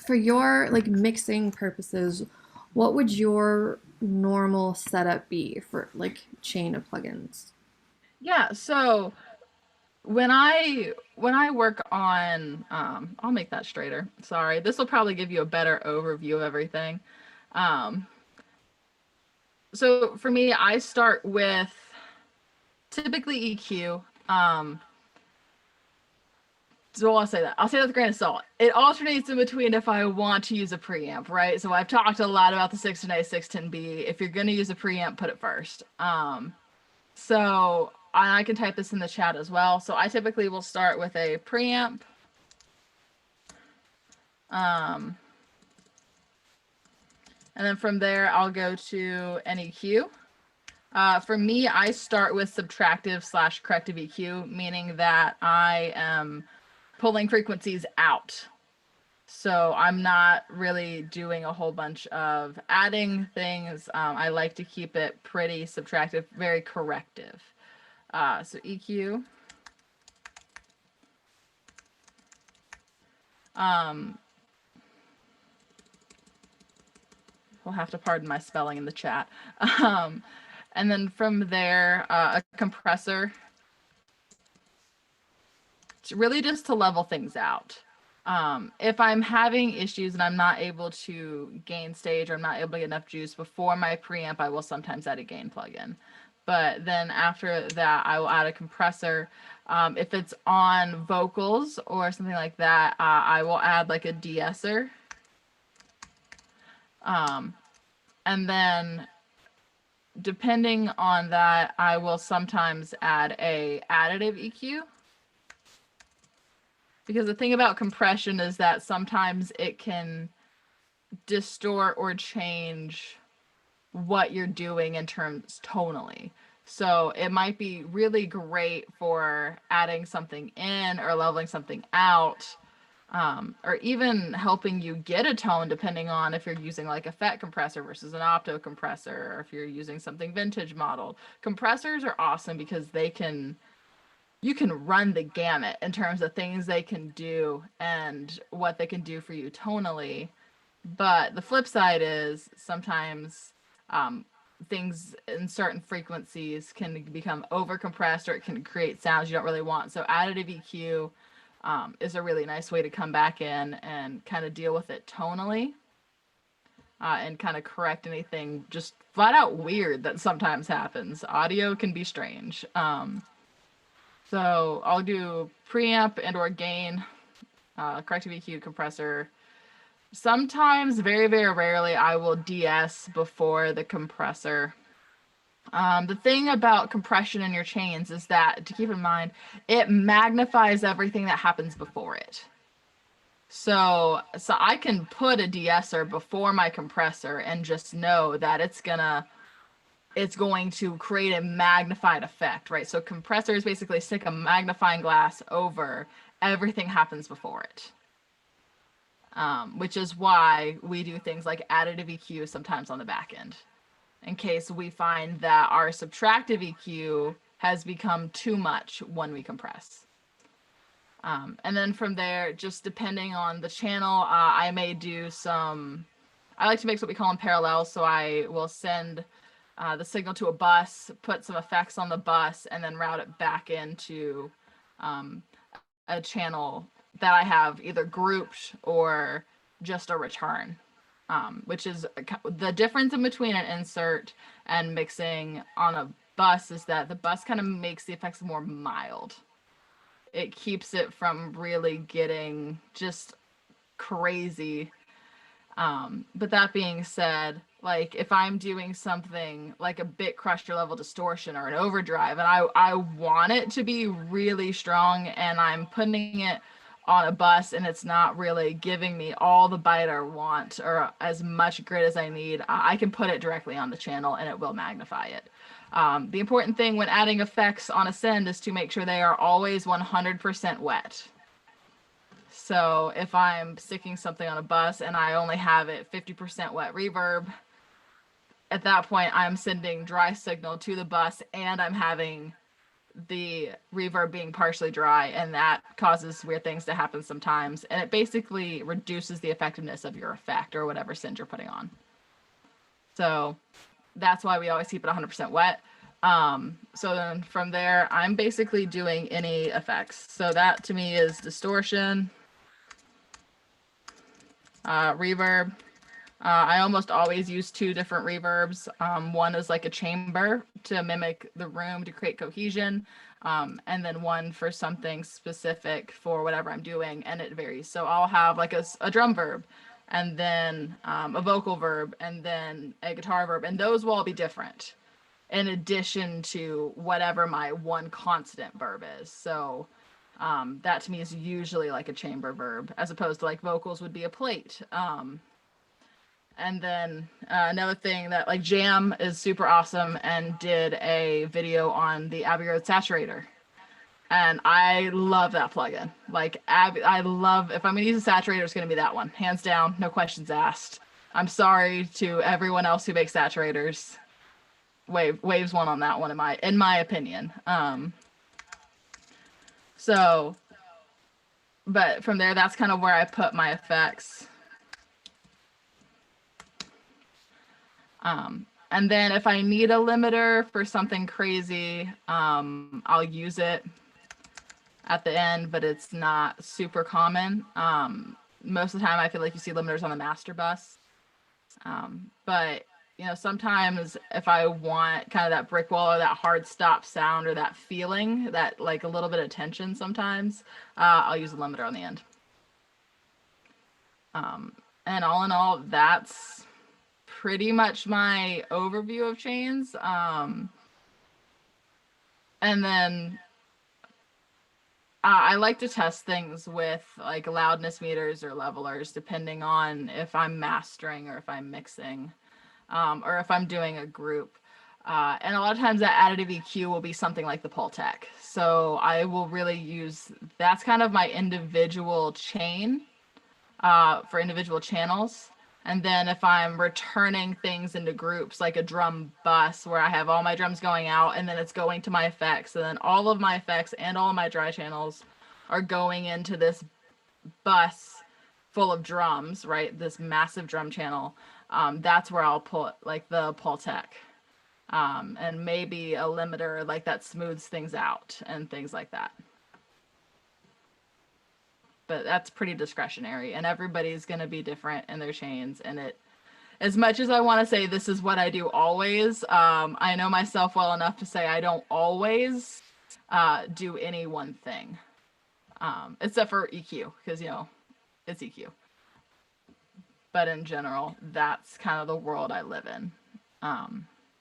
for your like mixing purposes, what would your normal setup be for like chain of plugins? Yeah, so when I work on, I'll make that straighter. Sorry, this will probably give you a better overview of everything. So for me, I start with typically EQ. So I'll say that with a grain of salt. It alternates in between if I want to use a preamp, right? So I've talked a lot about the 610A, 610B. If you're going to use a preamp, put it first. So I can type this in the chat as well. So I typically will start with a preamp. And then from there, I'll go to an EQ. For me, I start with subtractive/corrective EQ, meaning that I am pulling frequencies out. So I'm not really doing a whole bunch of adding things. I like to keep it pretty subtractive, very corrective. So EQ. We'll have to pardon my spelling in the chat. And then from there, a compressor. It's really just to level things out. If I'm having issues and I'm not able to gain stage, or I'm not able to get enough juice before my preamp, I will sometimes add a gain plugin. but then after that, I will add a compressor. If it's on vocals or something like that, I will add like a de-esser. And then depending on that, I will sometimes add a additive EQ. Because the thing about compression is that sometimes it can distort or change what you're doing in terms tonally. So it might be really great for adding something in or leveling something out, or even helping you get a tone depending on if you're using like a FET compressor versus an opto compressor, or if you're using something vintage modeled. Compressors are awesome because you can run the gamut in terms of things they can do and what they can do for you tonally. But the flip side is sometimes things in certain frequencies can become over compressed, or it can create sounds you don't really want. So additive EQ is a really nice way to come back in and kind of deal with it tonally, and kind of correct anything just flat out weird that sometimes happens. Audio can be strange. So I'll do preamp and or gain, corrective EQ, compressor. Sometimes, very, very rarely, I will DS before the compressor. The thing about compression in your chains is that, to keep in mind, it magnifies everything that happens before it. So I can put a de-esser before my compressor and just know that it's going to create a magnified effect, right? So compressors basically stick a magnifying glass over everything happens before it. Which is why we do things like additive EQ sometimes on the back end, in case we find that our subtractive EQ has become too much when we compress. And then from there, just depending on the channel, I may do I like to mix what we call in parallels. So I will send the signal to a bus, put some effects on the bus, and then route it back into a channel that I have either grouped or just a return, which is the difference in between an insert and mixing on a bus is that the bus kind of makes the effects more mild. It keeps it from really getting just crazy. But that being said, like if I'm doing something like a bit crusher level distortion or an overdrive, and I want it to be really strong, and I'm putting it on a bus and it's not really giving me all the bite I want or as much grit as I need, I can put it directly on the channel and it will magnify it. The important thing when adding effects on a send is to make sure they are always 100% wet. So if I'm sticking something on a bus and I only have it 50% wet reverb, at that point I'm sending dry signal to the bus and I'm having the reverb being partially dry, and that causes weird things to happen sometimes, and it basically reduces the effectiveness of your effect or whatever send you're putting on. So that's why we always keep it 100% wet. So then from there, I'm basically doing any effects. So that to me is distortion, reverb. I almost always use two different reverbs. One is like a chamber to mimic the room to create cohesion, and then one for something specific for whatever I'm doing, and it varies. So I'll have like a drum verb, and then a vocal verb, and then a guitar verb, and those will all be different in addition to whatever my one constant verb is. So that to me is usually like a chamber verb, as opposed to like vocals would be a plate. And then another thing that like Jam is super awesome and did a video on the Abbey Road Saturator. And I love that plugin. Like I love, if I'm gonna use a saturator, it's gonna be that one. Hands down, no questions asked. I'm sorry to everyone else who makes saturators. Waves won on that one in my opinion. So, but from there, that's kind of where I put my effects. And then if I need a limiter for something crazy, I'll use it at the end, but it's not super common. Most of the time I feel like you see limiters on the master bus. But you know, sometimes if I want kind of that brick wall or that hard stop sound or that feeling, that like a little bit of tension sometimes, I'll use a limiter on the end. And all in all, that's pretty much my overview of chains. And then I like to test things with like loudness meters or levelers, depending on if I'm mastering or if I'm mixing, or if I'm doing a group. And a lot of times that additive EQ will be something like the Pultec. So I will really use, that's kind of my individual chain for individual channels. And then if I'm returning things into groups, like a drum bus where I have all my drums going out and then it's going to my effects, and then all of my effects and all of my dry channels are going into this bus full of drums, right? This massive drum channel. That's where I'll put like the Pultec, and maybe a limiter like that smooths things out and things like that. But that's pretty discretionary, and everybody's going to be different in their chains. And it, as much as I want to say this is what I do always, I know myself well enough to say I don't always do any one thing, except for EQ, because, you know, it's EQ. But in general, that's kind of the world I live in.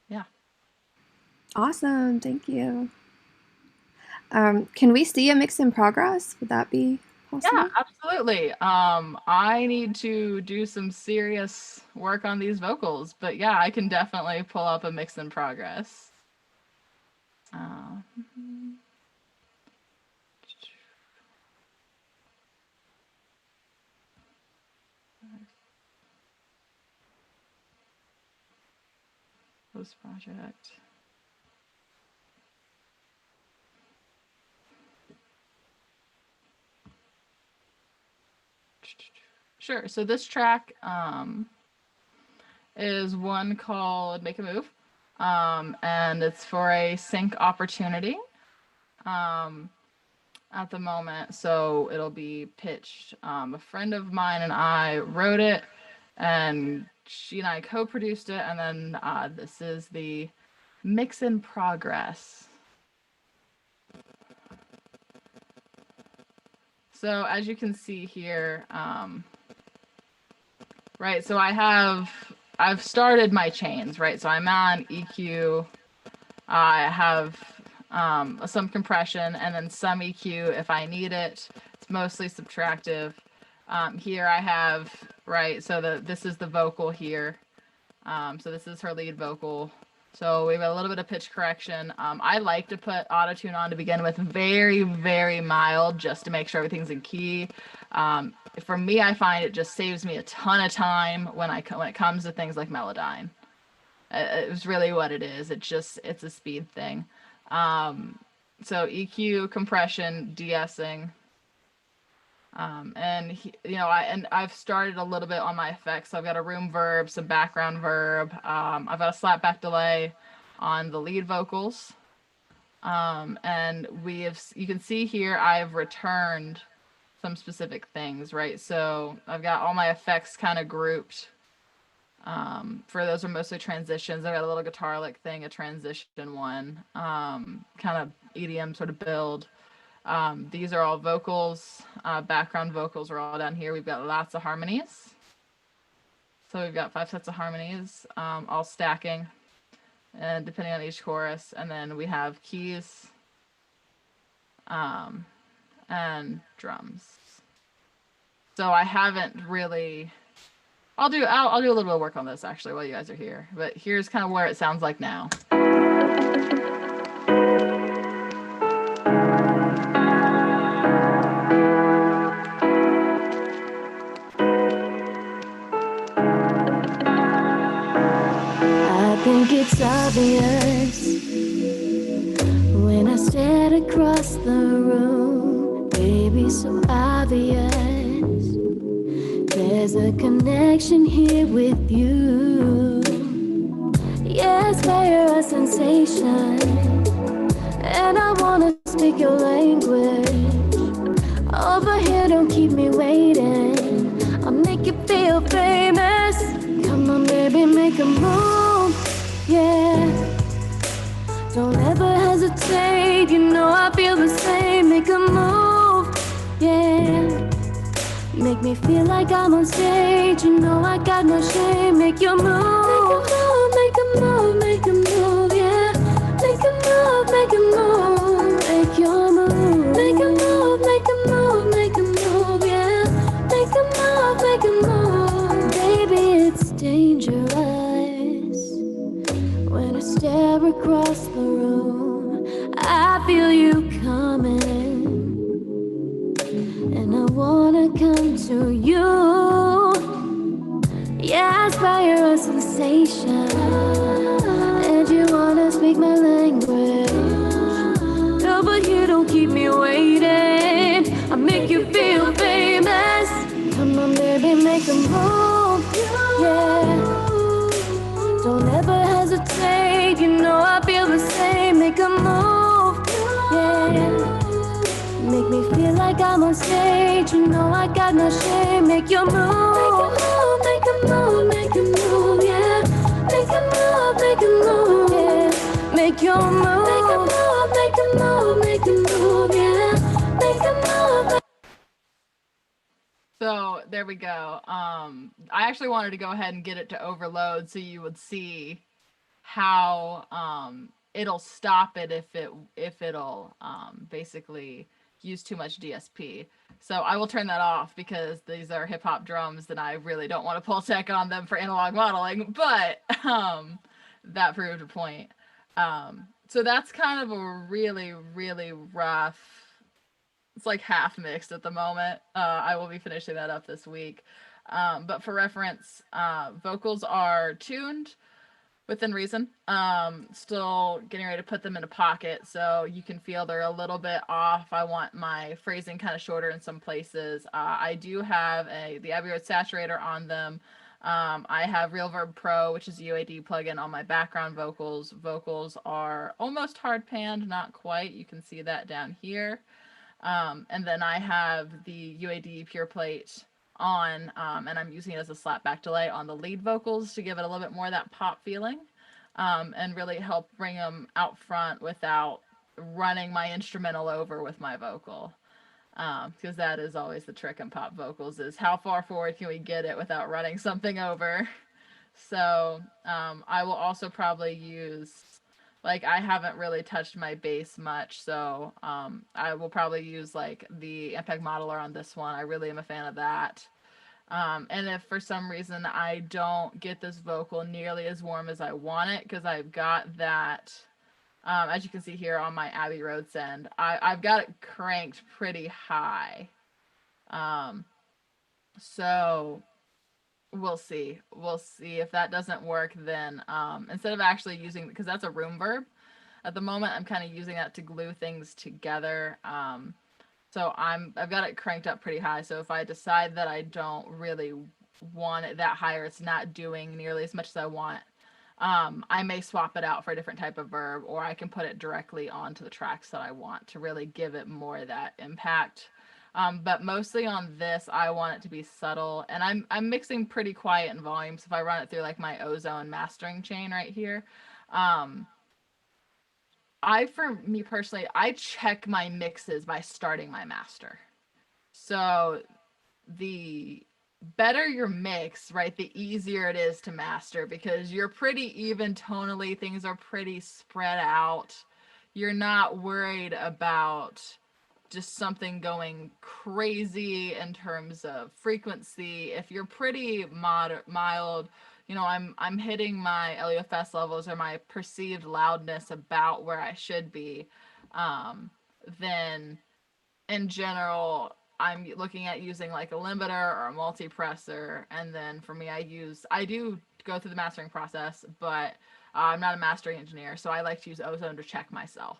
Yeah. Awesome. Thank you. Can we see a mix in progress? Would that be possible? Yeah, absolutely. I need to do some serious work on these vocals, but yeah, I can definitely pull up a mix in progress. Post project. Sure. So this track is one called Make a Move, and it's for a sync opportunity at the moment. So it'll be pitched. A friend of mine and I wrote it, and she and I co-produced it, and then this is the mix in progress. So as you can see here, right, so I've started my chains, right? So I'm on EQ, I have some compression and then some EQ if I need it. It's mostly subtractive. Here I have, right, so this is the vocal here. So this is her lead vocal. So we've got a little bit of pitch correction. I like to put auto-tune on to begin with, very, very mild, just to make sure everything's in key. For me, I find it just saves me a ton of time when it comes to things like Melodyne. It's really what it is. It's a speed thing. So EQ, compression, de-essing. I've started a little bit on my effects. So I've got a room verb, some background verb. I've got a slapback delay on the lead vocals. And you can see here, I've returned some specific things, right? So I've got all my effects kind of grouped. For those are mostly transitions. I've got a little guitar lick thing, a transition one, kind of EDM sort of build. These are all vocals, background vocals are all down here. We've got lots of harmonies. So we've got 5 sets of harmonies, all stacking, and depending on each chorus. And then we have keys, and drums. So I haven't really, I'll do a little bit of work on this actually while you guys are here, but here's kind of where it sounds like now. I think it's obvious when I stare across the room, baby, so obvious. There's a connection here with you. Yes, we're a sensation, and I wanna speak your language. Over here, don't keep me waiting. I'll make you feel famous. Come on, baby, make a move. ever hesitate, you know I feel the same. Make a move, yeah. Make me feel like I'm on stage, you know I got no shame. Make your move, make a move, make a move, yeah. Make a move, make a move, make your move. Make a move, make a move, make a move, yeah. Make a move, baby, it's dangerous when I stare across the room. I feel you coming, and I wanna come to you. Yeah, I aspire a sensation, and you wanna speak my language. No, but you don't keep me waiting. I make you feel famous. Come on, baby, make a move, yeah. Don't ever hesitate, you know I feel the same. Make a move, yeah. Make me feel like I'm on stage, you know I got no shame. Make your move, make a move, make a move, yeah. Make a move, yeah. Make your move, make a move, make a move, make a move, yeah. Make a move. So there we go. I actually wanted to go ahead and get it to overload so you would see how it'll stop it if it'll basically use too much DSP. So I will turn that off because these are hip hop drums and I really don't want to pull tech on them for analog modeling, but that proved a point. So that's kind of a really, really rough, it's like half mixed at the moment. I will be finishing that up this week. But for reference, vocals are tuned within reason. Still getting ready to put them in a pocket so you can feel they're a little bit off. I want my phrasing kind of shorter in some places. I do have the Abbey Road saturator on them. I have RealVerb Pro, which is a UAD plugin on my background vocals. Vocals are almost hard panned, not quite. You can see that down here. And then I have the UAD Pure Plate on, and I'm using it as a slapback delay on the lead vocals to give it a little bit more of that pop feeling, and really help bring them out front without running my instrumental over with my vocal. Because that is always the trick in pop vocals, is how far forward can we get it without running something over. So I will also probably use, like, I haven't really touched my bass much, so I will probably use like the MPEG modeler on this one. I really am a fan of that. And if for some reason I don't get this vocal nearly as warm as I want it, because I've got that, as you can see here on my Abbey Road send, I've got it cranked pretty high. So we'll see. We'll see if that doesn't work. Then instead of actually using, because that's a room verb at the moment, I'm kind of using that to glue things together. So I've got it cranked up pretty high. So if I decide that I don't really want it that high, or it's not doing nearly as much as I want, I may swap it out for a different type of verb, or I can put it directly onto the tracks that I want to really give it more of that impact. But mostly on this, I want it to be subtle, and I'm mixing pretty quiet in volume. So if I run it through like my Ozone mastering chain right here, for me personally, I check my mixes by starting my master. So the better your mix, right, the easier it is to master, because you're pretty even tonally, things are pretty spread out. You're not worried about just something going crazy in terms of frequency. If you're pretty mild, you know, I'm hitting my LUFS levels or my perceived loudness about where I should be, then in general, I'm looking at using like a limiter or a multipressor. And then for me, I do go through the mastering process, but I'm not a mastering engineer, so I like to use Ozone to check myself.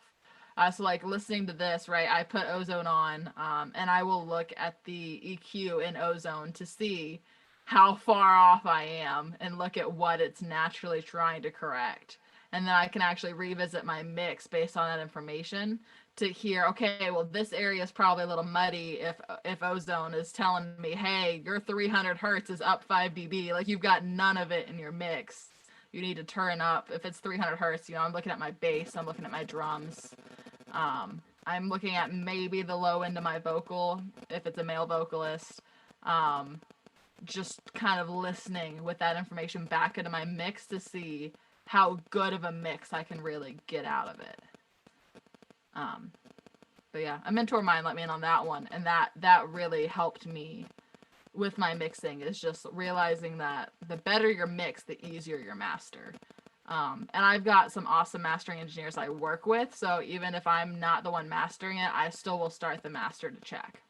So like listening to this, right, I put Ozone on, and I will look at the EQ in Ozone to see how far off I am and look at what it's naturally trying to correct. And then I can actually revisit my mix based on that information to hear, okay, well, this area is probably a little muddy if Ozone is telling me, hey, your 300 hertz is up 5 dB, like you've got none of it in your mix. you need to turn up. If it's 300 hertz, I'm looking at my bass, I'm looking at my drums. I'm looking at maybe the low end of my vocal, if it's a male vocalist. Just kind of listening with that information back into my mix to see how good of a mix I can really get out of it. But yeah, a mentor of mine let me in on that one, and that really helped me with my mixing, is just realizing that the better your mix, the easier your master. And I've got some awesome mastering engineers I work with, so even if I'm not the one mastering it, I still will start the master to check.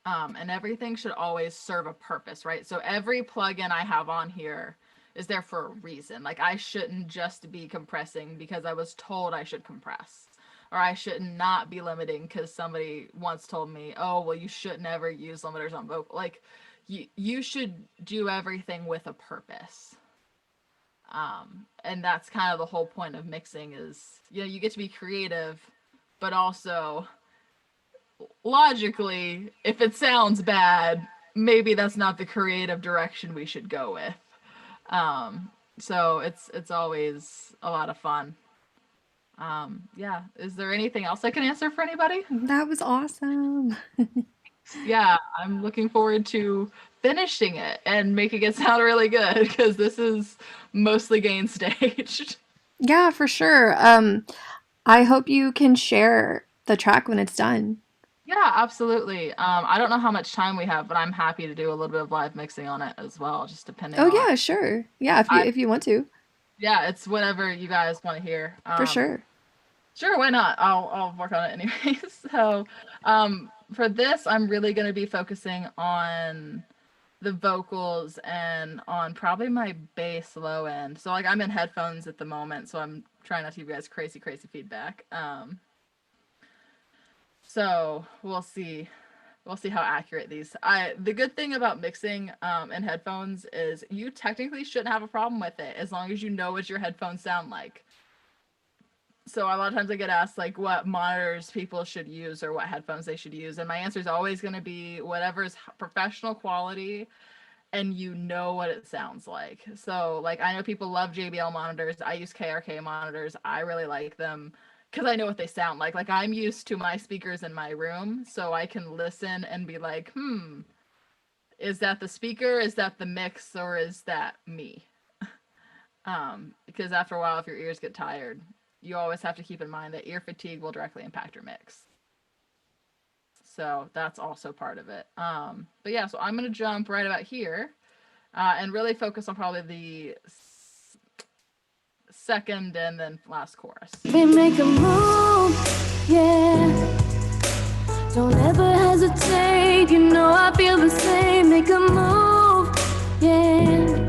And everything should always serve a purpose, right? So every plugin I have on here is there for a reason. Like, I shouldn't just be compressing because I was told I should compress. Or I should not be limiting because somebody once told me, oh, well, you should never use limiters on vocal. Like, you should do everything with a purpose. And that's kind of the whole point of mixing is, you get to be creative, but also logically, if it sounds bad, maybe that's not the creative direction we should go with. So it's always a lot of fun. Yeah. Is there anything else I can answer for anybody? That was awesome. Yeah, I'm looking forward to finishing it and making it sound really good, because this is mostly gain staged. Yeah, for sure. I hope you can share the track when it's done. Yeah, absolutely. I don't know how much time we have, but I'm happy to do a little bit of live mixing on it as well, just depending on. Oh yeah, sure. Yeah, if you want to. Yeah, it's whatever you guys want to hear. For sure. Sure, why not? I'll work on it anyways. So, for this, I'm really going to be focusing on the vocals and on probably my bass low end. So, like, I'm in headphones at the moment, so I'm trying not to give you guys crazy feedback. So we'll see how accurate these. The good thing about mixing in headphones is you technically shouldn't have a problem with it as long as you know what your headphones sound like. So a lot of times I get asked like what monitors people should use or what headphones they should use, and my answer is always going to be whatever's professional quality and you know what it sounds like. So like, I know people love JBL monitors. I use KRK monitors. I really like them because I know what they sound like. Like, I'm used to my speakers in my room, so I can listen and be like, is that the speaker? Is that the mix? Or is that me? Because after a while, if your ears get tired, you always have to keep in mind that ear fatigue will directly impact your mix. So that's also part of it. But yeah, so I'm going to jump right about here and really focus on probably the second and then last chorus. We make a move, yeah. Don't ever hesitate, I feel the same. Make a move, yeah.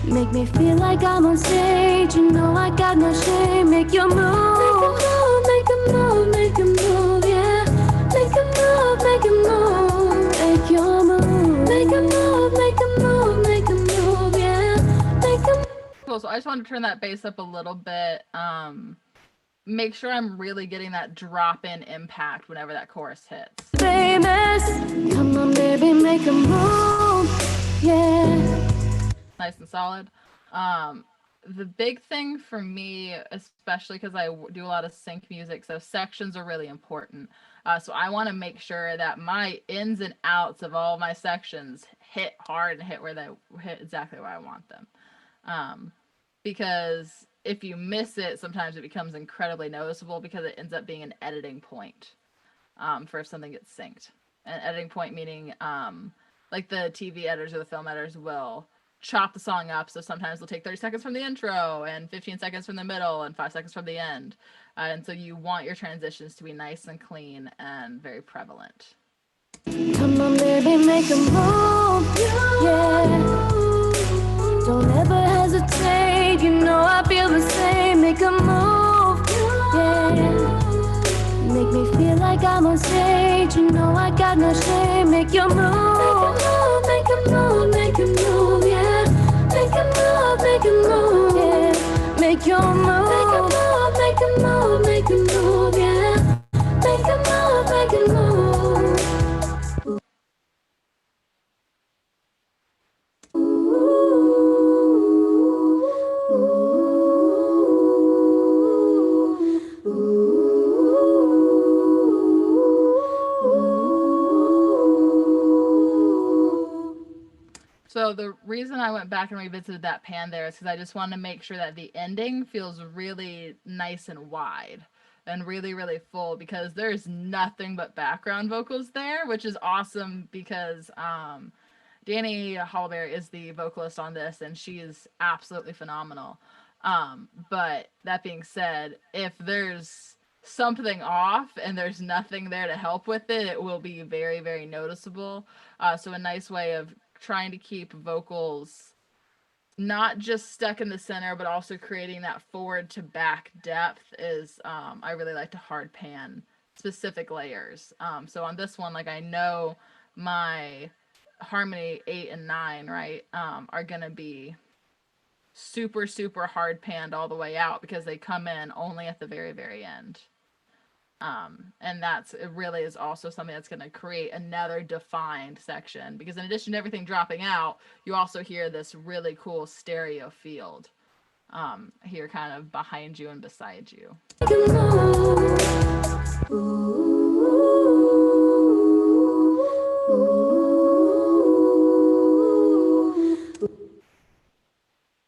Make me feel like I'm on stage, I got no shame. Make your move, make a move, make a move, yeah. Make a move, make a move, make your move. Make a move, make a move, make a move, yeah. Make a move. Cool, so I just wanted to turn that bass up a little bit. Make sure I'm really getting that drop-in impact whenever that chorus hits. Famous, come on baby, make a move, yeah. Nice and solid. The big thing for me, especially because I do a lot of sync music, so sections are really important. So I want to make sure that my ins and outs of all my sections hit hard and hit exactly where I want them. Because if you miss it, sometimes it becomes incredibly noticeable because it ends up being an editing point for if something gets synced. An editing point meaning like the TV editors or the film editors will chop the song up, so sometimes they'll take 30 seconds from the intro and 15 seconds from the middle and 5 seconds from the end, and so you want your transitions to be nice and clean and very prevalent. Come on baby, make a move, yeah. Don't ever hesitate, I feel the same. Make a move, yeah. Make me feel like I'm on stage, I got no shame. Make your move, make a move, make a move, yeah. Make a move, make a move, yeah. Make your move, make a move, make a move, make a move, yeah. Make a move, make a move. Ooh. the reason I went back and revisited that pan there is because I just want to make sure that the ending feels really nice and wide and really, really full, because there's nothing but background vocals there, which is awesome because Danny Hollowberry is the vocalist on this, and she is absolutely phenomenal. But that being said, if there's something off and there's nothing there to help with it, it will be very, very noticeable. So a nice way of trying to keep vocals not just stuck in the center, but also creating that forward to back depth is I really like to hard pan specific layers. So on this one, like I know my harmony 8 and 9, right, are gonna be super, super hard panned all the way out because they come in only at the very, very end. And it really is also something that's going to create another defined section, because in addition to everything dropping out, you also hear this really cool stereo field here kind of behind you and beside you.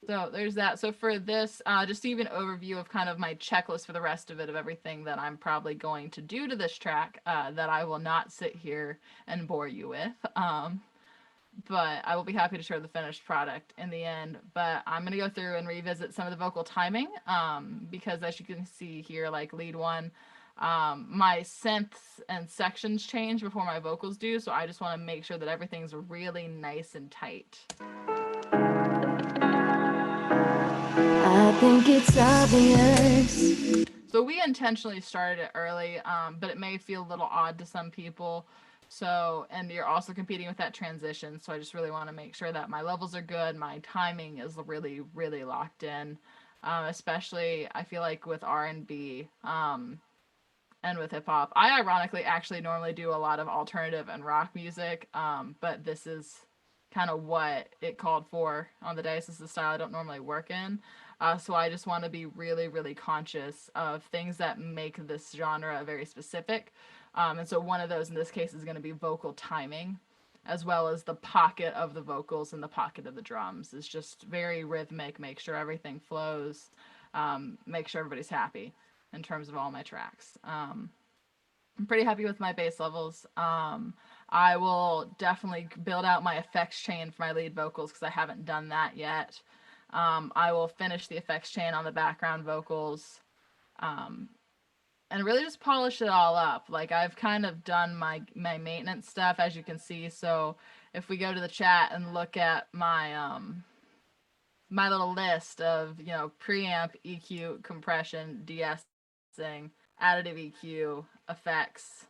So there's that. So for this, just to give an overview of kind of my checklist for the rest of it, of everything that I'm probably going to do to this track, that I will not sit here and bore you with. But I will be happy to share the finished product in the end. But I'm going to go through and revisit some of the vocal timing, because as you can see here, like lead one, my synths and sections change before my vocals do. So I just want to make sure that everything's really nice and tight. I think it's obvious. So we intentionally started it early, but it may feel a little odd to some people. So, and you're also competing with that transition. So I just really want to make sure that my levels are good. My timing is really, really locked in. Especially I feel like with R&B, and with hip hop. I ironically actually normally do a lot of alternative and rock music. But this is kind of what it called for on the day. This is the style I don't normally work in. So I just want to be really, really conscious of things that make this genre very specific. And so one of those in this case is going to be vocal timing, as well as the pocket of the vocals and the pocket of the drums. It's just very rhythmic, make sure everything flows, make sure everybody's happy in terms of all my tracks. I'm pretty happy with my bass levels. I will definitely build out my effects chain for my lead vocals because I haven't done that yet. I will finish the effects chain on the background vocals, and really just polish it all up. Like I've kind of done my maintenance stuff, as you can see. So if we go to the chat and look at my my little list of, preamp, EQ, compression, de-essing, additive EQ, effects,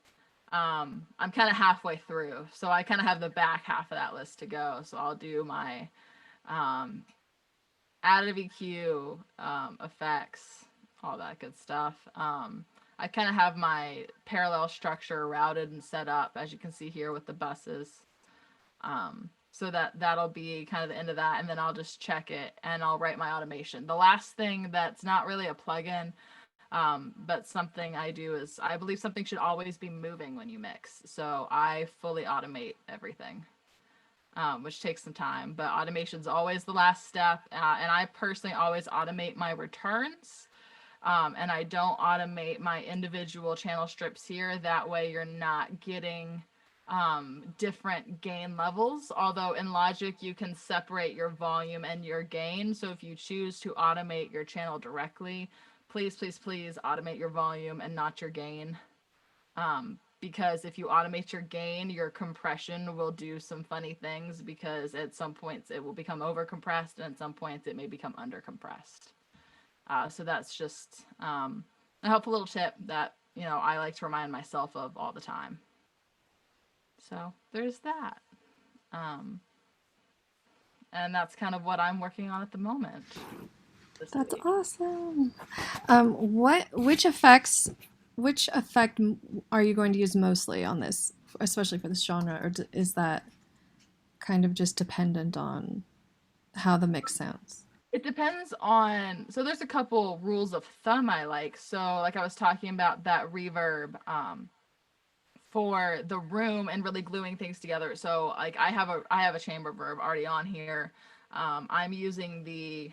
I'm kind of halfway through. So I kind of have the back half of that list to go. So I'll do my additive EQ, effects, all that good stuff. I kind of have my parallel structure routed and set up, as you can see here with the buses. So that'll be kind of the end of that, and then I'll just check it and I'll write my automation. The last thing that's not really a plugin, but something I do is I believe something should always be moving when you mix. So I fully automate everything, which takes some time, but automation's always the last step. And I personally always automate my returns. And I don't automate my individual channel strips here. That way you're not getting different gain levels. Although in Logic, you can separate your volume and your gain. So if you choose to automate your channel directly, please, please, please automate your volume and not your gain. Because if you automate your gain, your compression will do some funny things, because at some points it will become over compressed and at some points it may become under compressed. So that's just a helpful little tip that, I like to remind myself of all the time. So there's that. And that's kind of what I'm working on at the moment. That's awesome. Which effect are you going to use mostly on this, especially for this genre, or is that kind of just dependent on how the mix sounds? It depends on, so there's a couple rules of thumb I like. So like I was talking about that reverb for the room and really gluing things together. So like I have a chamber verb already on here. I'm using the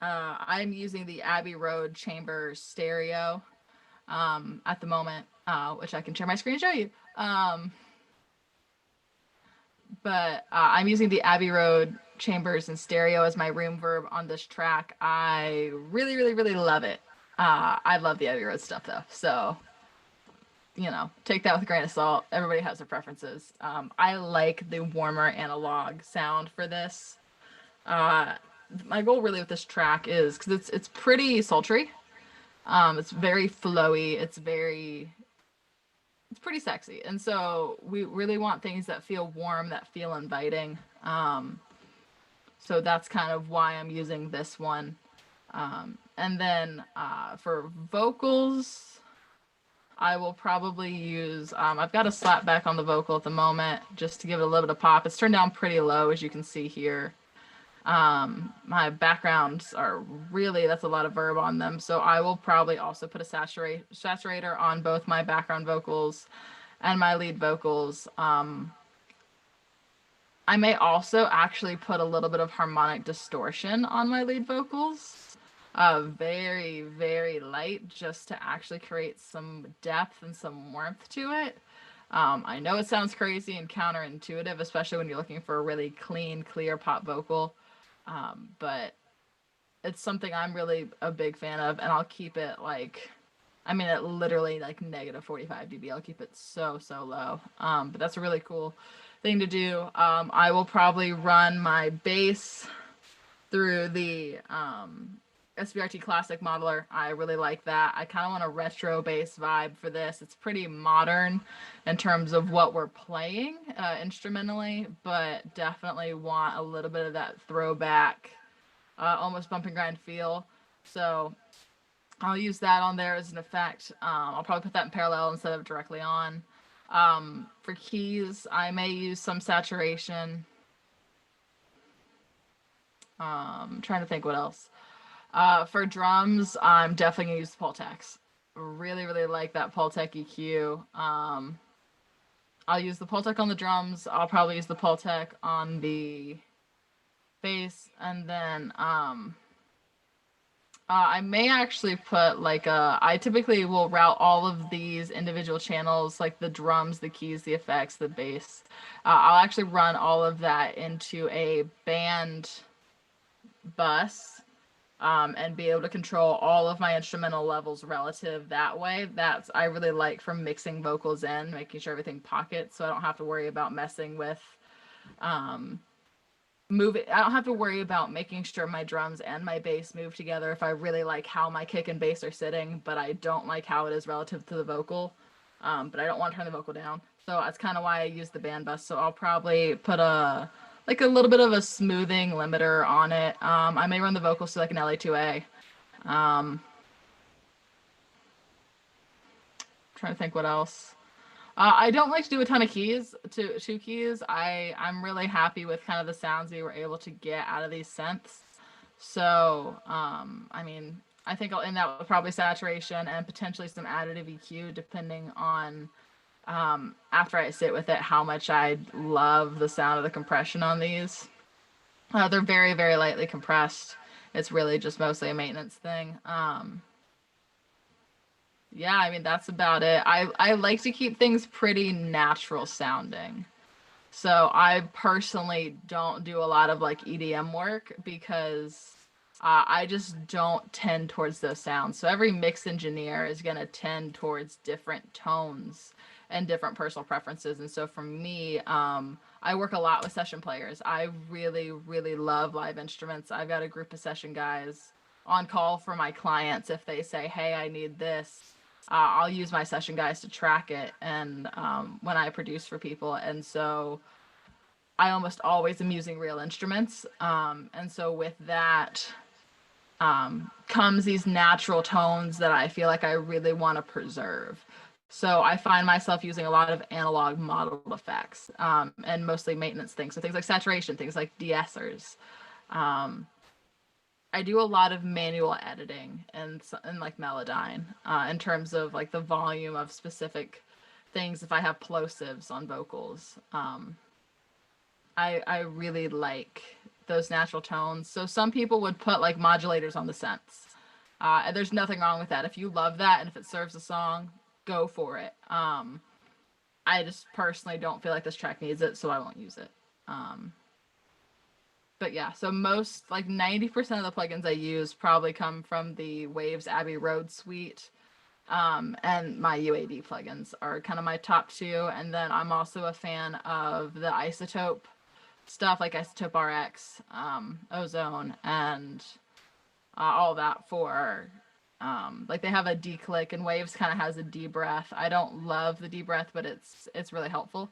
Abbey Road chamber stereo at the moment, which I can share my screen and show you. But I'm using the Abbey Road chambers and stereo as my room verb on this track. I really, really, really love it. I love the Abbey Road stuff though, so you know, take that with a grain of salt. Everybody has their preferences. I like the warmer analog sound for this. My goal really with this track is because it's pretty sultry. It's very flowy. It's pretty sexy, and so we really want things that feel warm, that feel inviting. So that's kind of why I'm using this one. And then for vocals, I will probably use, I've got a slap back on the vocal at the moment just to give it a little bit of pop. It's turned down pretty low, as you can see here. My backgrounds are really, that's a lot of verb on them. So I will probably also put a saturator on both my background vocals and my lead vocals. I may also actually put a little bit of harmonic distortion on my lead vocals. Very, very light, just to actually create some depth and some warmth to it. I know it sounds crazy and counterintuitive, especially when you're looking for a really clean, clear pop vocal. But it's something I'm really a big fan of, and I'll keep it like, I mean, it literally like negative 45 dB. I'll keep it so low. But that's a really cool thing to do. I will probably run my bass through the SBRT Classic modeler. I really like that. I kind of want a retro bass vibe for this. It's pretty modern in terms of what we're playing instrumentally, but definitely want a little bit of that throwback, almost bump and grind feel. So I'll use that on there as an effect. I'll probably put that in parallel instead of directly on. For keys, I may use some saturation. Trying to think what else. For drums, I'm definitely gonna use the Pultex. Really, really like that Pultec EQ. I'll use the Pultec on the drums. I'll probably use the Pultec on the bass, and then I may actually put like I typically will route all of these individual channels, like the drums, the keys, the effects, the bass. I'll actually run all of that into a band bus. And be able to control all of my instrumental levels relative that way. That's I really like for mixing vocals in, making sure everything pockets, so I don't have to worry about messing with I don't have to worry about making sure my drums and my bass move together if I really like how my kick and bass are sitting, but I don't like how it is relative to the vocal. But I don't want to turn the vocal down. So that's kind of why I use the band bus. So I'll probably put a little bit of a smoothing limiter on it. I may run the vocals to like an LA2A. Trying to think what else. I don't like to do a ton of keys, two keys. I'm really happy with kind of the sounds we were able to get out of these synths. So, I mean, I think I'll end that with probably saturation and potentially some additive EQ, depending on after I sit with it, how much I love the sound of the compression on these. They're very, very lightly compressed. It's really just mostly a maintenance thing. Yeah, I mean, that's about it. I like to keep things pretty natural sounding. So I personally don't do a lot of like EDM work because I just don't tend towards those sounds. So every mix engineer is going to tend towards different tones and different personal preferences. And so for me, I work a lot with session players. I really, really love live instruments. I've got a group of session guys on call for my clients. If they say, hey, I need this, I'll use my session guys to track it. And when I produce for people. And so I almost always am using real instruments. And so with that comes these natural tones that I feel like I really want to preserve. So I find myself using a lot of analog modeled effects and mostly maintenance things. So things like saturation, things like de-essers. I do a lot of manual editing and like Melodyne in terms of like the volume of specific things. If I have plosives on vocals, I really like those natural tones. So some people would put like modulators on the synths. And there's nothing wrong with that. If you love that and if it serves a song, go for it. I just personally don't feel like this track needs it, so I won't use it. But yeah, so most, like 90% of the plugins I use probably come from the Waves Abbey Road suite. And my UAD plugins are kind of my top two. And then I'm also a fan of the Isotope stuff, like Isotope RX, Ozone, and all that for like they have a D click, and Waves kind of has a D breath. I don't love the D breath, but it's really helpful.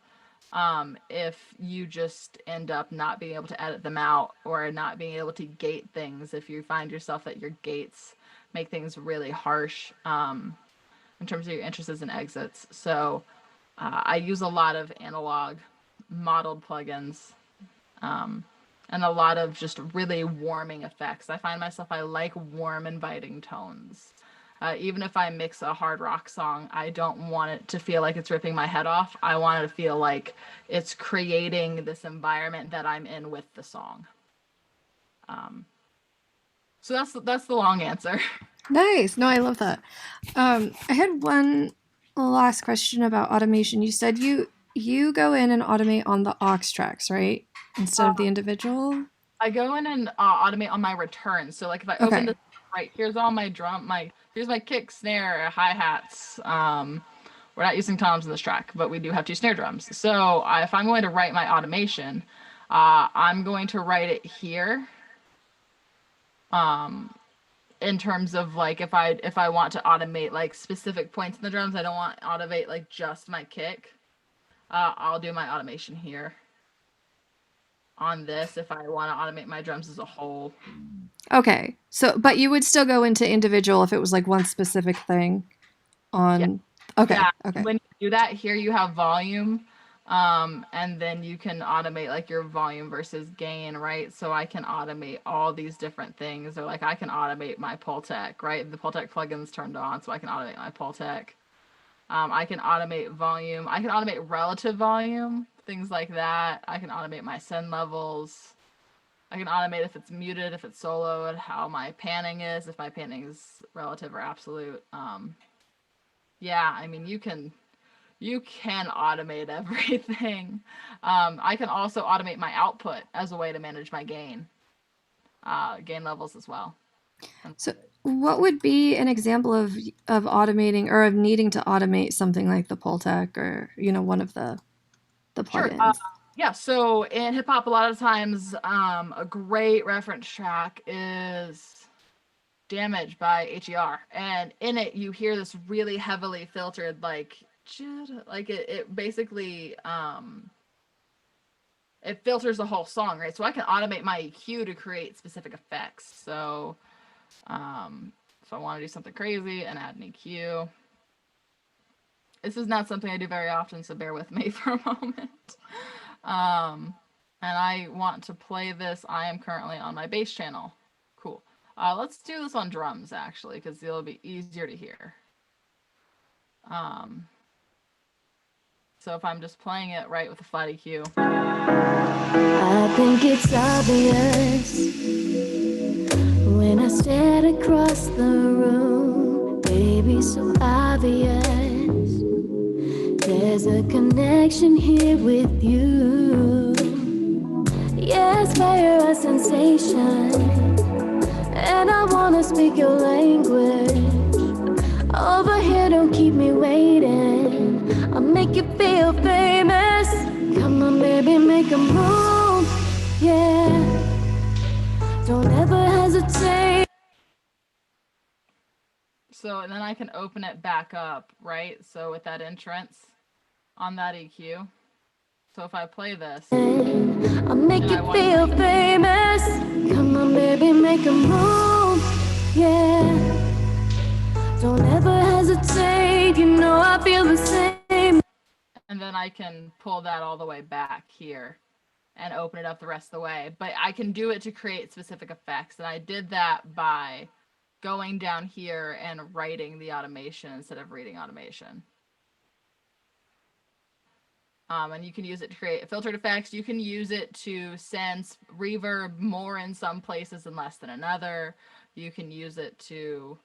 If you just end up not being able to edit them out or not being able to gate things, if you find yourself that your gates make things really harsh in terms of your entrances and exits. So I use a lot of analog modeled plugins and a lot of just really warming effects. I find myself, I like warm, inviting tones. Even if I mix a hard rock song, I don't want it to feel like it's ripping my head off. I want it to feel like it's creating this environment that I'm in with the song. So that's the long answer. Nice. No, I love that. I had one last question about automation. You said you go in and automate on the aux tracks, right? Instead of the individual? I go in and automate on my returns. So like if I open this, right, here's all my here's my kick, snare, hi-hats. We're not using toms in this track, but we do have 2 snare drums. So if I'm going to write my automation, I'm going to write it here. In terms of like if I want to automate like specific points in the drums, I don't want to automate like just my kick. I'll do my automation here on this if I want to automate my drums as a whole. Okay. So, but you would still go into individual if it was like one specific thing on. Yeah. Okay. Yeah. Okay. When you do that, here you have volume. And then you can automate like your volume versus gain, right? So I can automate all these different things. Or like I can automate my Pultec, right? The Pultec plugin's turned on, so I can automate my Pultec. I can automate volume. I can automate relative volume, things like that. I can automate my send levels. I can automate if it's muted, if it's soloed, how my panning is, if my panning is relative or absolute. Yeah, I mean, you can automate everything. I can also automate my output as a way to manage my gain levels as well. So what would be an example of automating or of needing to automate something like the Pultec or, one of the plugins? Sure. Yeah, so in hip hop, a lot of times a great reference track is Damage by HER. And in it, you hear this really heavily filtered, like it basically it filters the whole song, right? So I can automate my EQ to create specific effects. So if I want to do something crazy and add an EQ, this is not something I do very often, so bear with me for a moment. And I want to play this. I am currently on my bass channel. Cool. Let's do this on drums actually, because it'll be easier to hear. So if I'm just playing it right with a flat EQ. I think it's obvious when I stared across the room, baby, so obvious. There's a connection here with you. Yes, fire a sensation, and I wanna speak your language. Over here, don't keep me waiting. I'll make you feel famous. Come on, baby, make a move. Yeah. Don't ever hesitate. So, and then I can open it back up, right? So with that entrance on that EQ. So if I play this. I'll make you feel famous. Come on, baby, make a move. Yeah. Don't ever hesitate, I feel the same. And then I can pull that all the way back here. and open it up the rest of the way. But I can do it to create specific effects. And I did that by going down here and writing the automation instead of reading automation. And you can use it to create filtered effects. You can use it to sense reverb more in some places and less than another. You can use it to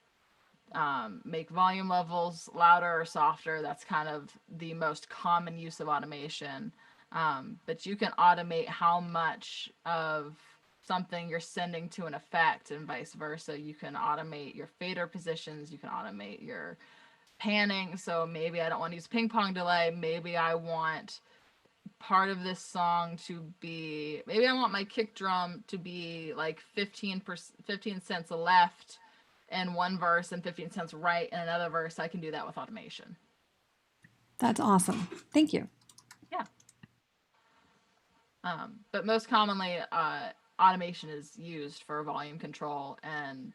make volume levels louder or softer. That's kind of the most common use of automation. But you can automate how much of something you're sending to an effect and vice versa. You can automate your fader positions. You can automate your panning. So maybe I don't want to use ping pong delay. Maybe I want part of this song to be, maybe I want my kick drum to be like 15 cents left in one verse and 15 cents right in another verse. I can do that with automation. That's awesome. Thank you. Yeah. But most commonly, automation is used for volume control and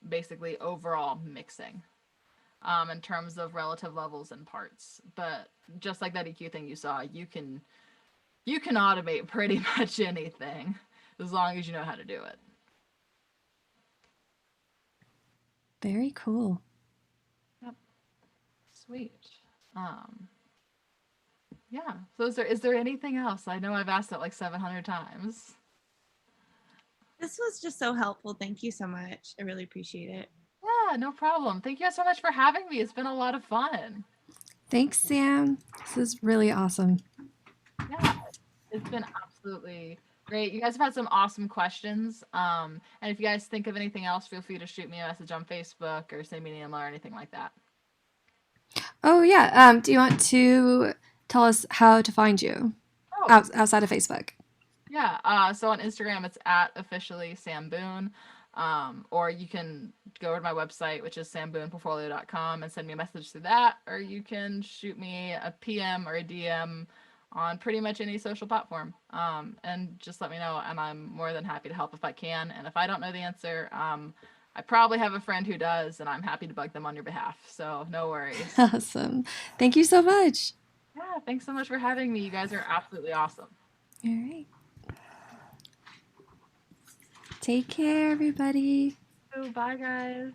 basically overall mixing. In terms of relative levels and parts. But just like that EQ thing you saw, you can automate pretty much anything as long as you know how to do it. Very cool. Yep. Sweet. Yeah. So is there anything else? I know I've asked it like 700 times. This was just so helpful. Thank you so much. I really appreciate it. Yeah, no problem. Thank you guys so much for having me. It's been a lot of fun. Thanks, Sam. This is really awesome. Yeah, it's been absolutely great. You guys have had some awesome questions. And if you guys think of anything else, feel free to shoot me a message on Facebook or send me an email or anything like that. Oh, yeah. Do you want to tell us how to find you outside of Facebook? Yeah. So on Instagram, it's at officially Sam Boone. Or you can go to my website, which is sambooneportfolio.com, and send me a message through that. Or you can shoot me a PM or a DM on pretty much any social platform. And just let me know, and I'm more than happy to help if I can. And if I don't know the answer, I probably have a friend who does, and I'm happy to bug them on your behalf. So no worries. Awesome. Thank you so much. Yeah, thanks so much for having me. You guys are absolutely awesome. All right. Take care, everybody. So bye, guys.